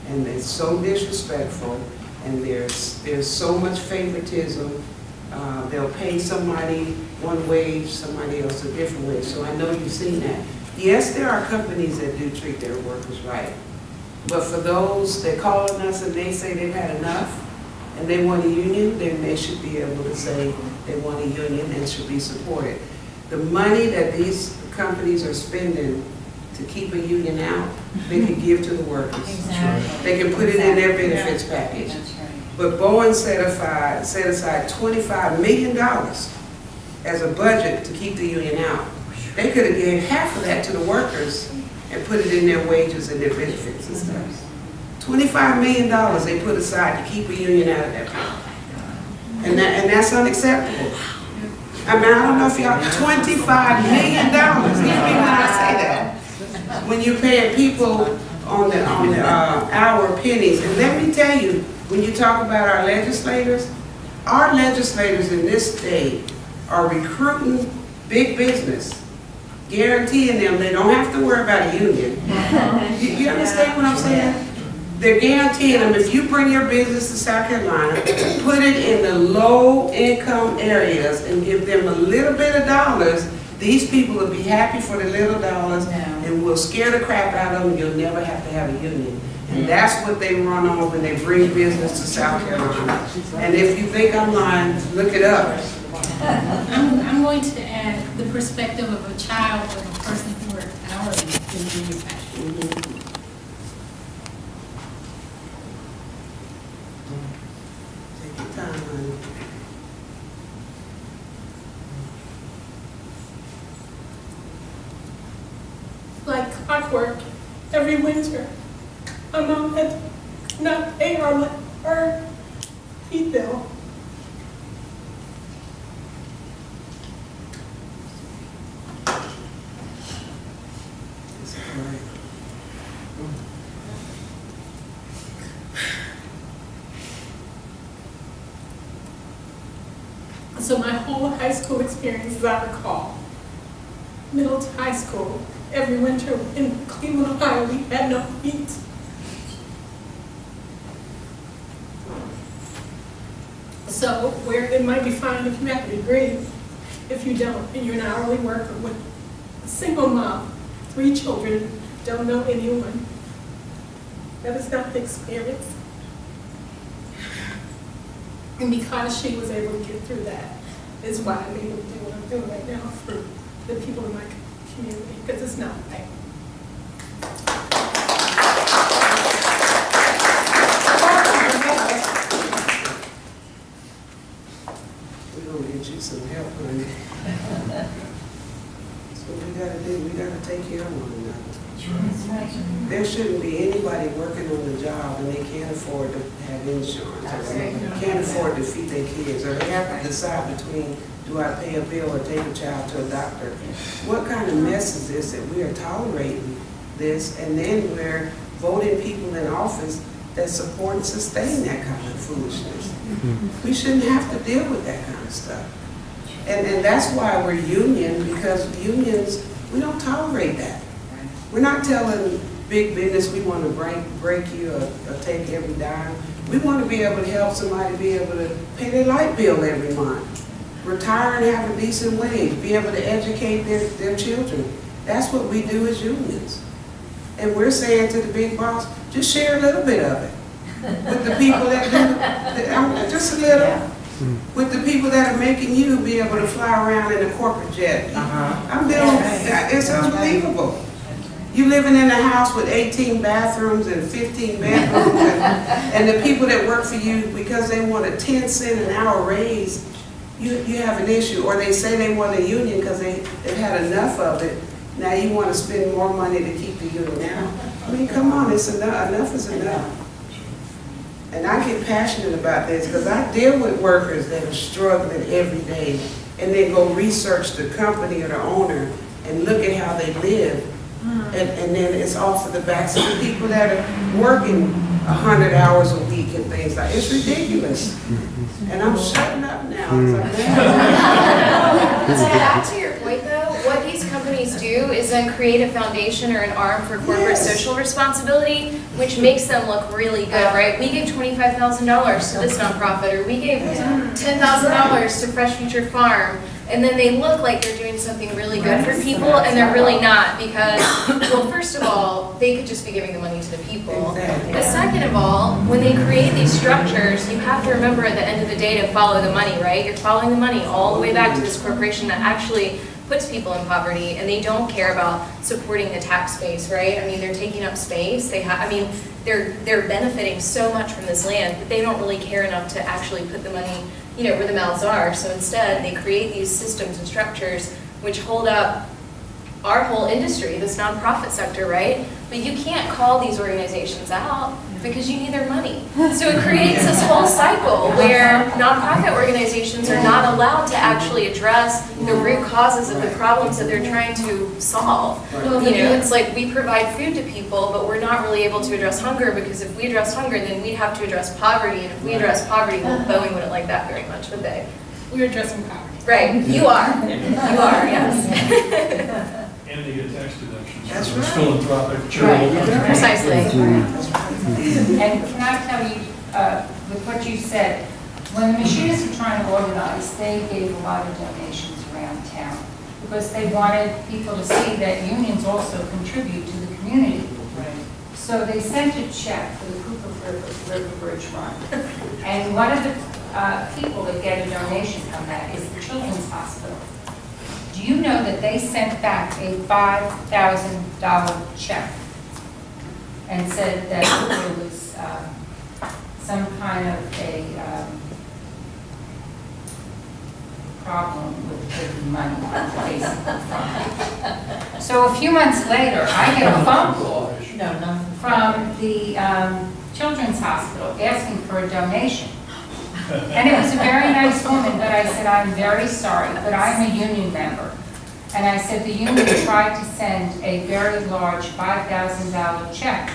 and it's so disrespectful, and there's so much favoritism. They'll pay somebody one wage, somebody else a different wage. So I know you've seen that. Yes, there are companies that do treat their workers right. But for those that call on us and they say they've had enough and they want a union, then they should be able to say they want a union and should be supported. The money that these companies are spending to keep a union out, they can give to the workers. Exactly. They can put it in their benefits package. But Boeing set aside $25 million as a budget to keep the union out. They could have gave half of that to the workers and put it in their wages and their benefits and stuff. $25 million they put aside to keep a union out of that point. And that's unacceptable. I mean, I don't know if y'all, $25 million, hear me when I say that. When you're paying people on the hour pennies. And let me tell you, when you talk about our legislators in this state are recruiting big business, guaranteeing them they don't have to worry about a union. You understand what I'm saying? They're guaranteeing them, if you bring your business to South Carolina, put it in the low-income areas and give them a little bit of dollars, these people will be happy for the little dollars and will scare the crap out of them. You'll never have to have a union. And that's what they run on when they bring business to South Carolina. And if you think I'm lying, look it up. I'm going to add the perspective of a child or a person who works hourly in manufacturing. Take your time, honey. Like clockwork, every winter, my mom had not pay her heat bill. So my whole high school experience, as I recall, middle to high school, every winter in Cleveland, Ohio, we had no heat. So where it might be fine if you have a degree, if you don't, and you're an hourly worker with a single mom, 3 children, don't know anyone, that is not the experience. And because she was able to get through that, is why I'm able to do what I'm doing right now for the people in my community, because it's not right. We're gonna get you some help, honey. That's what we gotta do, we gotta take care of one another. There shouldn't be anybody working on the job and they can't afford to have insurance, or they can't afford to feed their kids, or they have to decide between, do I pay a bill or take a child to a doctor? What kind of mess is this that we are tolerating this, and then we're voting people in office that support and sustain that kind of foolishness? We shouldn't have to deal with that kind of stuff. And that's why we're union, because unions, we don't tolerate that. We're not telling big business we want to break you or take every dime. We want to be able to help somebody be able to pay their light bill every month, retire and have a decent wage, be able to educate their children. That's what we do as unions. And we're saying to the big boss, just share a little bit of it with the people that do, just a little, with the people that are making you be able to fly around in a corporate jet. I'm building, it's unbelievable. You living in a house with 18 bathrooms and 15 bedrooms, and the people that work for you, because they want a 10-cent an hour raise, you have an issue. Or they say they want a union because they've had enough of it. Now you want to spend more money to keep the union out. I mean, come on, it's enough. Enough is enough. And I get passionate about this because I deal with workers that are struggling every day, and they go research the company or the owner and look at how they live. And then it's off of the backs of the people that are working 100 hours a week and things like, it's ridiculous. And I'm shutting up now. Back to your point though, what these companies do is then create a foundation or an arm for corporate social responsibility, which makes them look really good, right? We gave $25,000 to this nonprofit, or we gave $10,000 to Fresh Future Farm. And then they look like they're doing something really good for people, and they're really not, because, well, first of all, they could just be giving the money to the people. But second of all, when they create these structures, you have to remember at the end of the day to follow the money, right? You're following the money all the way back to this corporation that actually puts people in poverty, and they don't care about supporting the tax base, right? I mean, they're taking up space. They're benefiting so much from this land, but they don't really care enough to actually put the money, you know, where the mouths are. So instead, they create these systems and structures which hold up our whole industry, this nonprofit sector, right? But you can't call these organizations out because you need their money. So it creates this whole cycle where nonprofit organizations are not allowed to actually address the root causes of the problems that they're trying to solve. You know, it's like we provide food to people, but we're not really able to address hunger, because if we address hunger, then we'd have to address poverty. And if we address poverty, well, Boeing wouldn't like that very much, would they? We're addressing poverty. Right, you are. You are, yes. And they get tax deductions. That's So right. it's philanthropic, charitable. Precisely. And can I tell you, with what you said, when the machinists were trying to organize, they gave a lot of donations around town because they wanted people to see that unions also contribute to the community. So they sent a check for the Cooper River Bridge Run. And one of the people that get a donation from that is the Children's Hospital. Do you know that they sent back a $5,000 check and said that there was some kind of a problem with taking money basically from it. So a few months later, I get a phone call from the Children's Hospital asking for a donation. And it was a very nice woman, but I said, I'm very sorry, but I'm a union member. And I said, the union tried to send a very large $5,000 check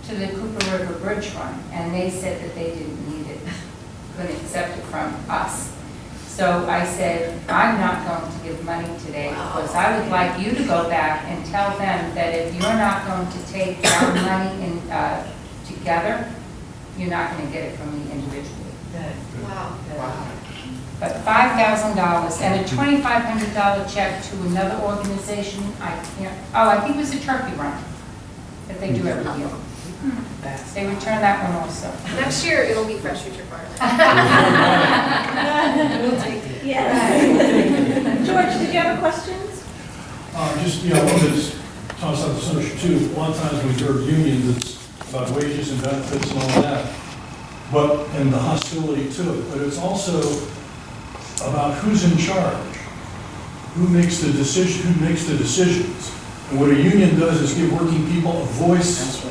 to the Cooper River Bridge Run, and they said that they didn't need it, couldn't accept it from us. So I said, I'm not going to give money today because I would like you to go back and tell them that if you're not going to take our money in, together, you're not going to get it from me individually. Wow. But $5,000 and a $2,500 check to another organization, I can't, oh, I think it was a turkey run that they do every year. They return that one also. Next year, it'll be Fresh Future Farm. Yes. George, did you have questions? Just, I wanted to toss out the social too. A lot of times we heard unions, it's about wages and benefits and all that, and the hostility to it. But it's also about who's in charge, who makes the decisions. And what a union does is give working people a voice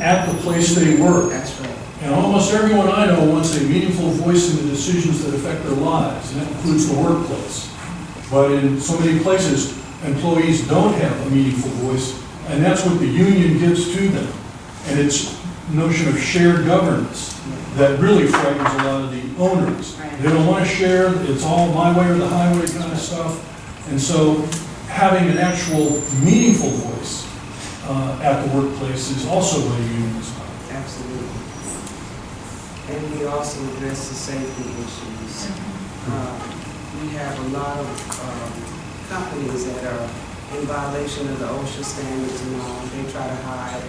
at the place they work. That's right. And almost everyone I know wants a meaningful voice in the decisions that affect their lives, and that includes the workplace. But in so many places, employees don't have a meaningful voice, and that's what the union gives to them. And it's notion of shared governance that really frightens a lot of the owners. They don't want to share, it's all my way or the highway kind of stuff. And so having an actual meaningful voice at the workplace is also what a union is about. Absolutely. And we also address the safety issues. We have a lot of companies that are in violation of the OSHA standards and all. They try to hide.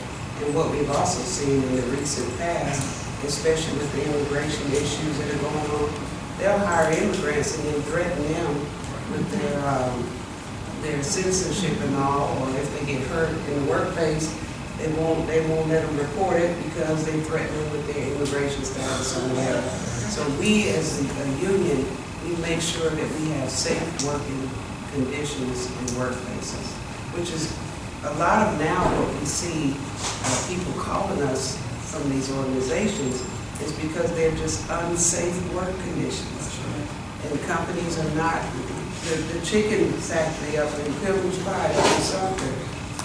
And what we've also seen in the recent past, especially with the immigration issues that are going on, they'll hire immigrants and then threaten them with their citizenship and all, or if they get hurt in the workplace, they won't let them report it because they threaten them with their immigration status or whatever. So we as a union, we make sure that we have safe working conditions in workplaces, which is a lot of now what we see people calling us from these organizations is because they're just unsafe work conditions. And companies are not, the chicken factory up in Pilgrim's Pride up in Sumter,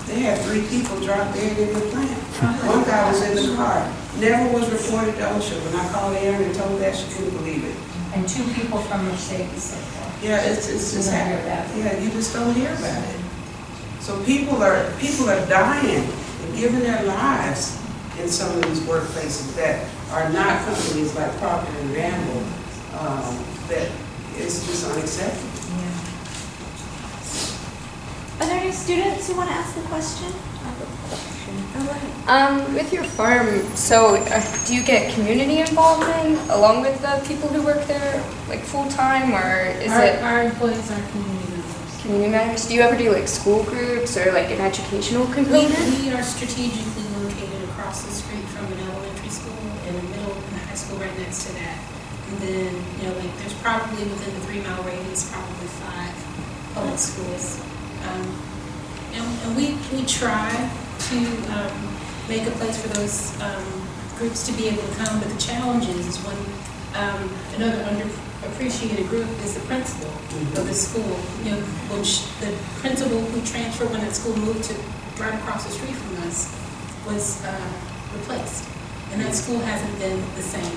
they had 3 people drop dead in the plant. One guy was in the car, never was reported to OSHA. When I called Erin and told that, she couldn't believe it. And 2 people from Mercedes so far. Yeah, it's just happening. Yeah, you just don't hear about it. So people are dying and giving their lives in some of these workplaces that are not companies like Procter & Gamble, that is just unacceptable. Are there any students who want to ask a question? Oh, go ahead. With your farm, so do you get community involvement along with the people who work there, like full-time, or is Our employees are community members. community members? Do you ever do like school groups or like an educational component? We are strategically located across the street from an elementary school and a middle and a high school right next to that. And then, like there's probably within the 3-mile radius, probably 5 public schools. And we try to make a place for those groups to be able to come, but the challenge is when another underappreciated group is the principal of the school, which the principal who transferred when that school moved to right across the street from us was replaced. And that school hasn't been the same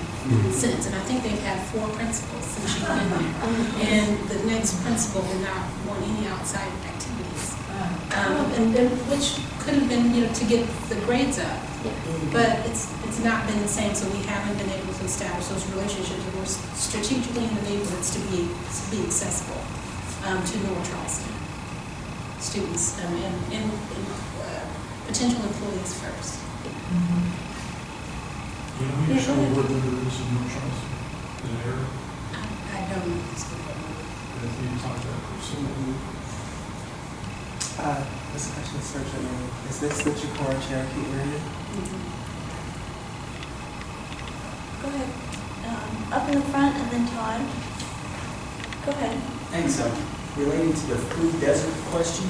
since. And I think they've had 4 principals since she's been there. And the next principal did not want any outside activities. And which could have been, to get the grades up. But it's not been the same, so we haven't been able to establish those relationships. We're strategically in the neighborhoods to be accessible to North Charleston students and potential employees first. You show where there is in North Charleston, in an area. I don't know this before. If you talk to that person, This question is for Germaine. Is this the Chicora Cherokee area? Go ahead. Up in the front and then Todd. Go ahead. Thanks. Relating to the food desert question,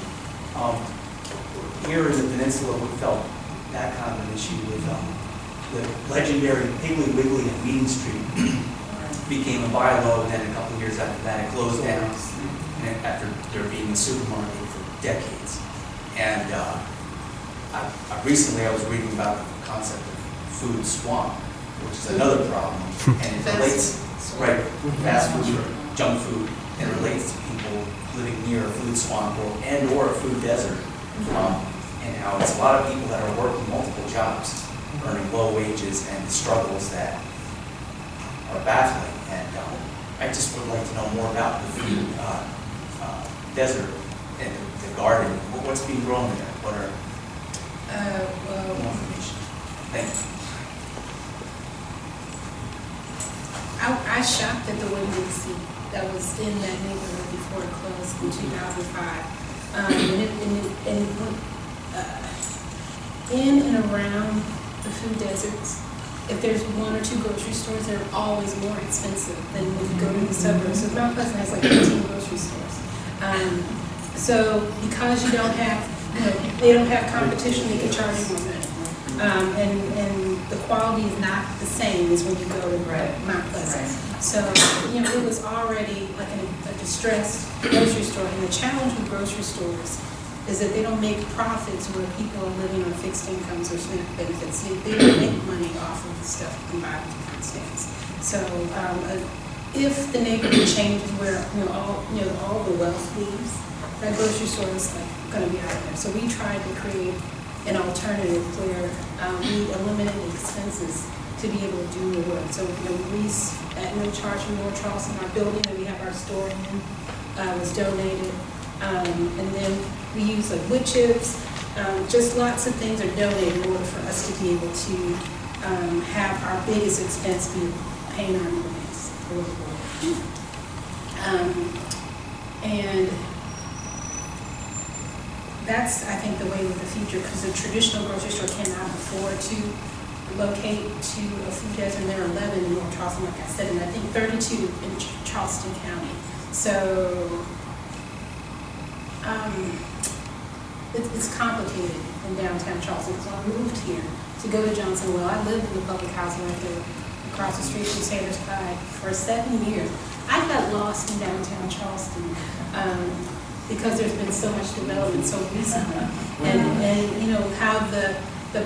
here in the peninsula, we felt that kind of an issue with the legendary Piggly Wiggly at Meeting Street became a buy low, and then a couple of years after that, it closed down, and after there being a supermarket for decades. And recently I was reading about the concept of food swamp, which is another problem, and it relates, right, fast food. junk food and relates to people living near a food swamp or a food desert. And how it's a lot of people that are working multiple jobs, earning low wages, and the struggles that are baffling. And I just would like to know more about the food desert and the garden. What's being grown there? What are more information? Thank you. I shopped at the Windy Seat that was in that neighborhood before it closed in 2005. In and around the food deserts, if there's one or two grocery stores, they're always more expensive than when you go to the suburbs. So Mount Pleasant has like 18 grocery stores. So because you don't have, they don't have competition, they can charge you more money. And the quality is not the same as when you go to Mount Pleasant. So, it was already like a distressed grocery store. And the challenge with grocery stores is that they don't make profits where people are living on fixed incomes or SNAP benefits. They don't make money off of the stuff you can buy at different states. So if the neighborhood changes where all the wealth leaves, that grocery store is like going to be out of there. So we tried to create an alternative where we eliminated expenses to be able to do the work. So Reese at no charge from North Charleston, our building that we have our store in was donated. And then we use like wood chips, just lots of things are donated in order for us to be able to have our biggest expense be paying our employees. And that's, I think, the way with the future, because the traditional grocery store cannot afford to locate to a food desert. And there are 11 in North Charleston, like I said, and I think 32 in Charleston County. So it's complicated in downtown Charleston. So I moved here to go to Johnsonville. I lived in the public housing right there across the street from Sanders Pike for 7 years. I got lost in downtown Charleston because there's been so much development so recently. And how the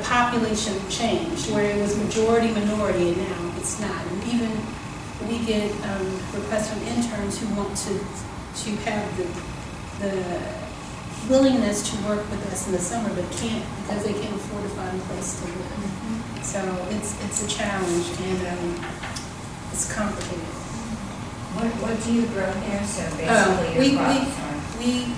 population changed, where it was majority minority, and now it's not. And even we get requests from interns who want to have the willingness to work with us in the summer, but can't because they can't afford to find a place to live. So it's a challenge, and it's complicated. What do you grow there? So basically,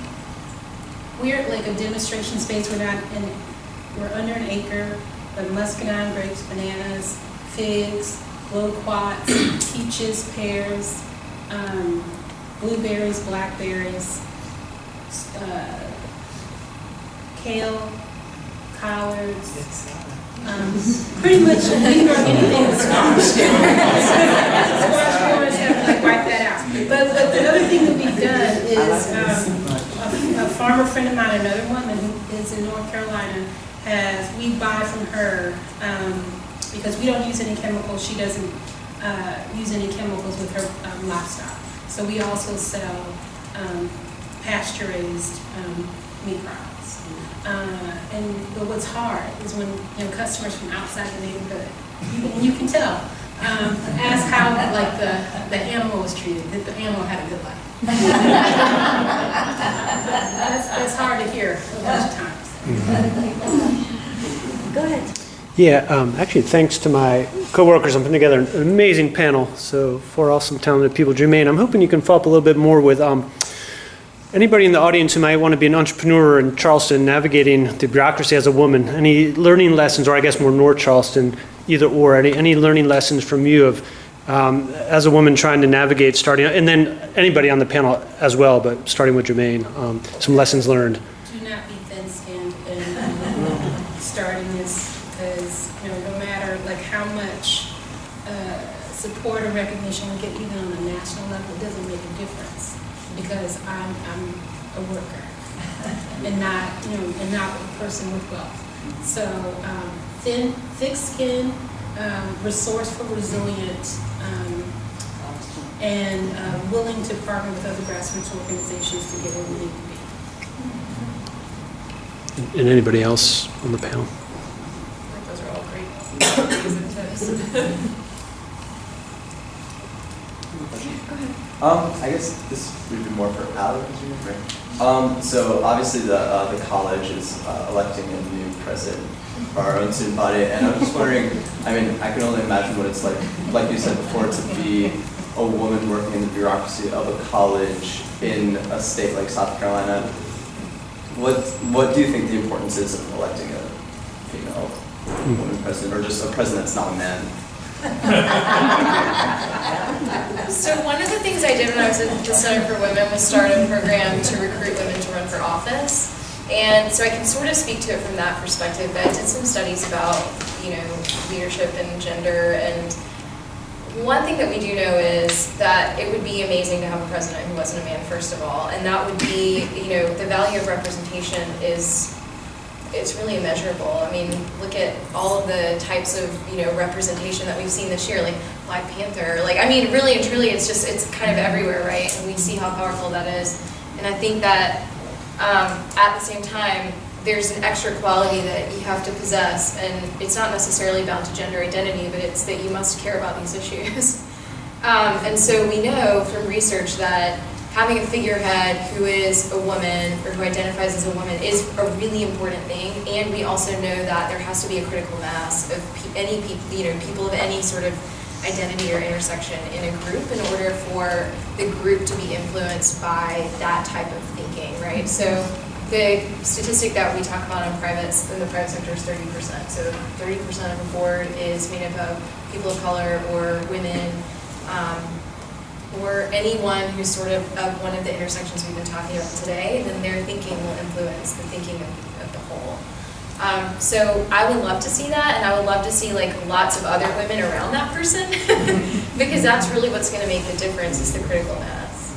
we're like a demonstration space. We're under an acre. The muscadine grapes, bananas, figs, loquats, peaches, pears, blueberries, blackberries, kale, collards. Pretty much we grow anything with squash. Squash growers have to wipe that out. But the other thing that we've done is a farmer friend of mine, another woman who is in North Carolina, we buy from her because we don't use any chemicals. She doesn't use any chemicals with her livestock. So we also sell pasture-raised meat products. But what's hard is when customers from outside the neighborhood, you can tell, ask how like the animal was treated, that the animal had a good life. That's hard to hear a bunch of times. Go ahead. Yeah, actually, thanks to my coworkers, I'm putting together an amazing panel. So 4 awesome, talented people. Germaine, I'm hoping you can follow up a little bit more with anybody in the audience who might want to be an entrepreneur in Charleston, navigating the bureaucracy as a woman. Any learning lessons, or I guess more North Charleston, either or. Any learning lessons from you of as a woman trying to navigate starting, and then anybody on the panel as well, but starting with Germaine, some lessons learned. Do not be thin-skinned in starting this, because no matter like how much support or recognition we get, even on the national level, it doesn't make a difference, because I'm a worker and not a person with wealth. So thick-skinned, resourced, resilient, and willing to partner with other grassroots organizations to get where we need to be. And anybody else on the panel? Those are all great. I guess this would be more for Allie, right? So obviously the college is electing a new president for our own student body, and I'm just wondering, I mean, I can only imagine what it's like you said before, to be a woman working in the bureaucracy of a college in a state like South Carolina. What do you think the importance is of electing a female woman president, or just a president that's not a man? So one of the things I did when I was at the Center for Women was start a program to recruit women to run for office. And so I can sort of speak to it from that perspective. I did some studies about, leadership and gender, and one thing that we do know is that it would be amazing to have a president who wasn't a man, first of all, and that would be, the value of representation it's really immeasurable. I mean, look at all of the types of, representation that we've seen this year, like Black Panther, really and truly, it's kind of everywhere, right? And we see how powerful that is. And I think that at the same time, there's an extra quality that you have to possess, and it's not necessarily bound to gender identity, but it's that you must care about these issues. And so we know from research that having a figurehead who is a woman or who identifies as a woman is a really important thing, and we also know that there has to be a critical mass of people of any sort of identity or intersection in a group in order for the group to be influenced by that type of thinking, right? So the statistic that we talk about in the private sector is 30%. So 30% of a board is made up of people of color or women, or anyone who's sort of one of the intersections we've been talking about today, then their thinking will influence the thinking of the whole. So I would love to see that, and I would love to see lots of other women around that person, because that's really what's going to make the difference, is the critical mass.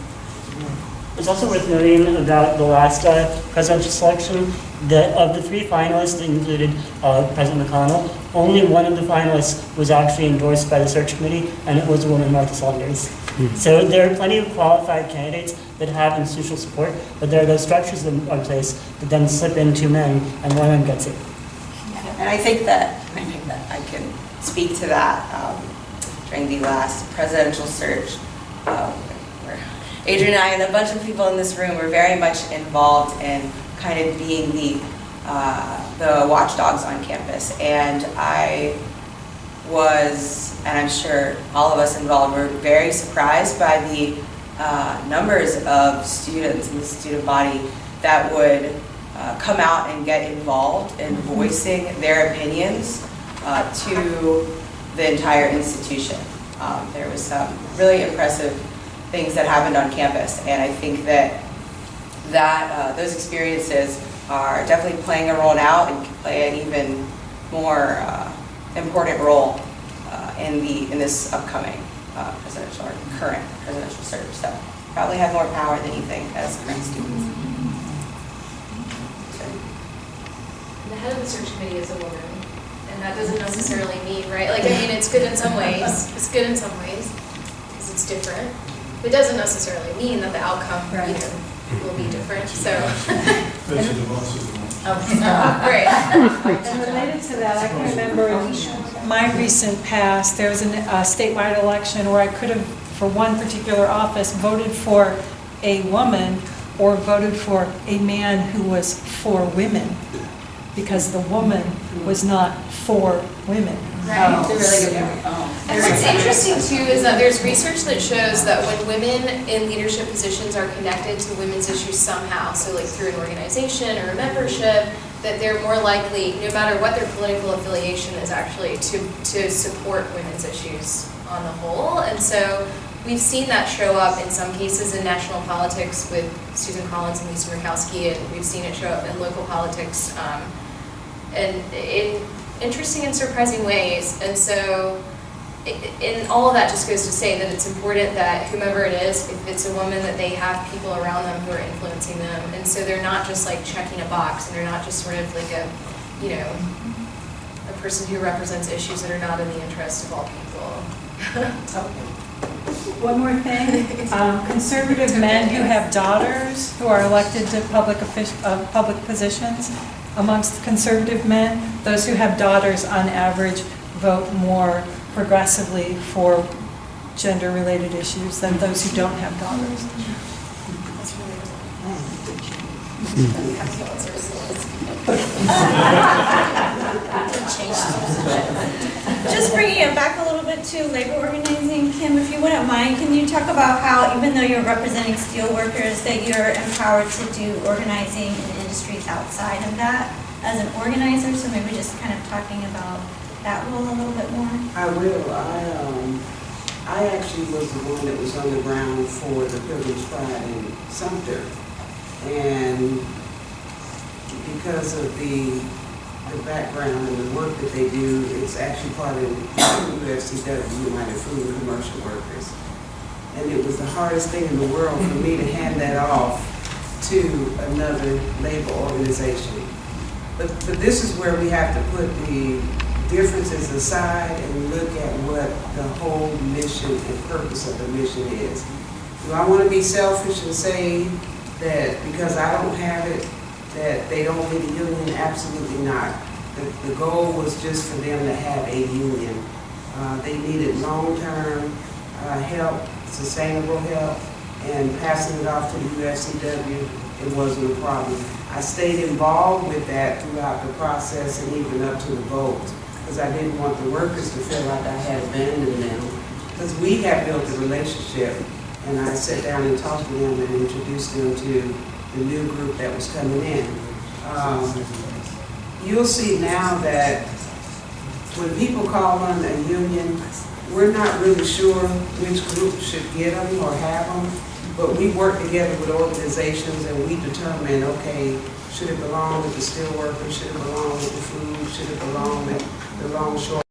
It's also worth noting about the last presidential selection that of the 3 finalists that included President McConnell, only one of the finalists was actually endorsed by the search committee, and it was a woman, Martha Saunders. So there are plenty of qualified candidates that have institutional support, but there are those structures in place that then slip in 2 men, and one of them gets it. And I think that I can speak to that during the last presidential search. Where Adrian and I and a bunch of people in this room were very much involved in kind of being the watchdogs on campus, and I was, and I'm sure all of us involved were very surprised by the numbers of students in the student body that would come out and get involved in voicing their opinions to the entire institution. There was some really impressive things that happened on campus, and I think that those experiences are definitely playing a role now and can play an even more important role in this upcoming presidential or current presidential search. So probably have more power than you think as current students. The head of the search committee is a woman, and that doesn't necessarily mean, right? It's good in some ways. It's good in some ways because it's different. It doesn't necessarily mean that the outcome, will be different. So. Great. And related to that, I can remember in my recent past, there was a statewide election where I could have, for one particular office, voted for a woman or voted for a man who was for women, because the woman was not for women. Right. And what's interesting too is that there's research that shows that when women in leadership positions are connected to women's issues somehow, so through an organization or a membership, that they're more likely, no matter what their political affiliation is, actually to support women's issues on the whole. And so we've seen that show up in some cases in national politics with Susan Collins and Lisa Murkowski, and we've seen it show up in local politics, and in interesting and surprising ways. And so in all of that just goes to say that it's important that whomever it is, if it's a woman, that they have people around them who are influencing them. And so they're not just checking a box, and they're not just sort of a person who represents issues that are not in the interest of all people. One more thing, conservative men who have daughters who are elected to public positions, amongst conservative men, those who have daughters on average vote more progressively for gender-related issues than those who don't have daughters. Just bringing it back a little bit to labor organizing, Kim, if you wouldn't mind, can you talk about how, even though you're representing steelworkers, that you're empowered to do organizing in industries outside of that as an organizer? So maybe just kind of talking about that role a little bit more. I will. I actually was the one that was on the ground for the Pilgrim's Pride in Sumter. And because of the background and the work that they do, it's actually part of UFCW, United Food and Commercial Workers. And it was the hardest thing in the world for me to hand that off to another labor organization. But this is where we have to put the differences aside and look at what the whole mission and purpose of the mission is. Do I want to be selfish and say that because I don't have it, that they don't get a union? Absolutely not. The goal was just for them to have a union. They needed long-term help, sustainable help, and passing it off to the UFCW, it wasn't a problem. I stayed involved with that throughout the process and even up to the vote, because I didn't want the workers to feel like I had abandoned them, because we had built a relationship, and I sat down and talked to them and introduced them to the new group that was coming in. You'll see now that when people call on a union, we're not really sure which group should get them or have them, but we work together with organizations and we determine, okay, should it belong with the steelworkers, should it belong with the food, should it belong with the longshore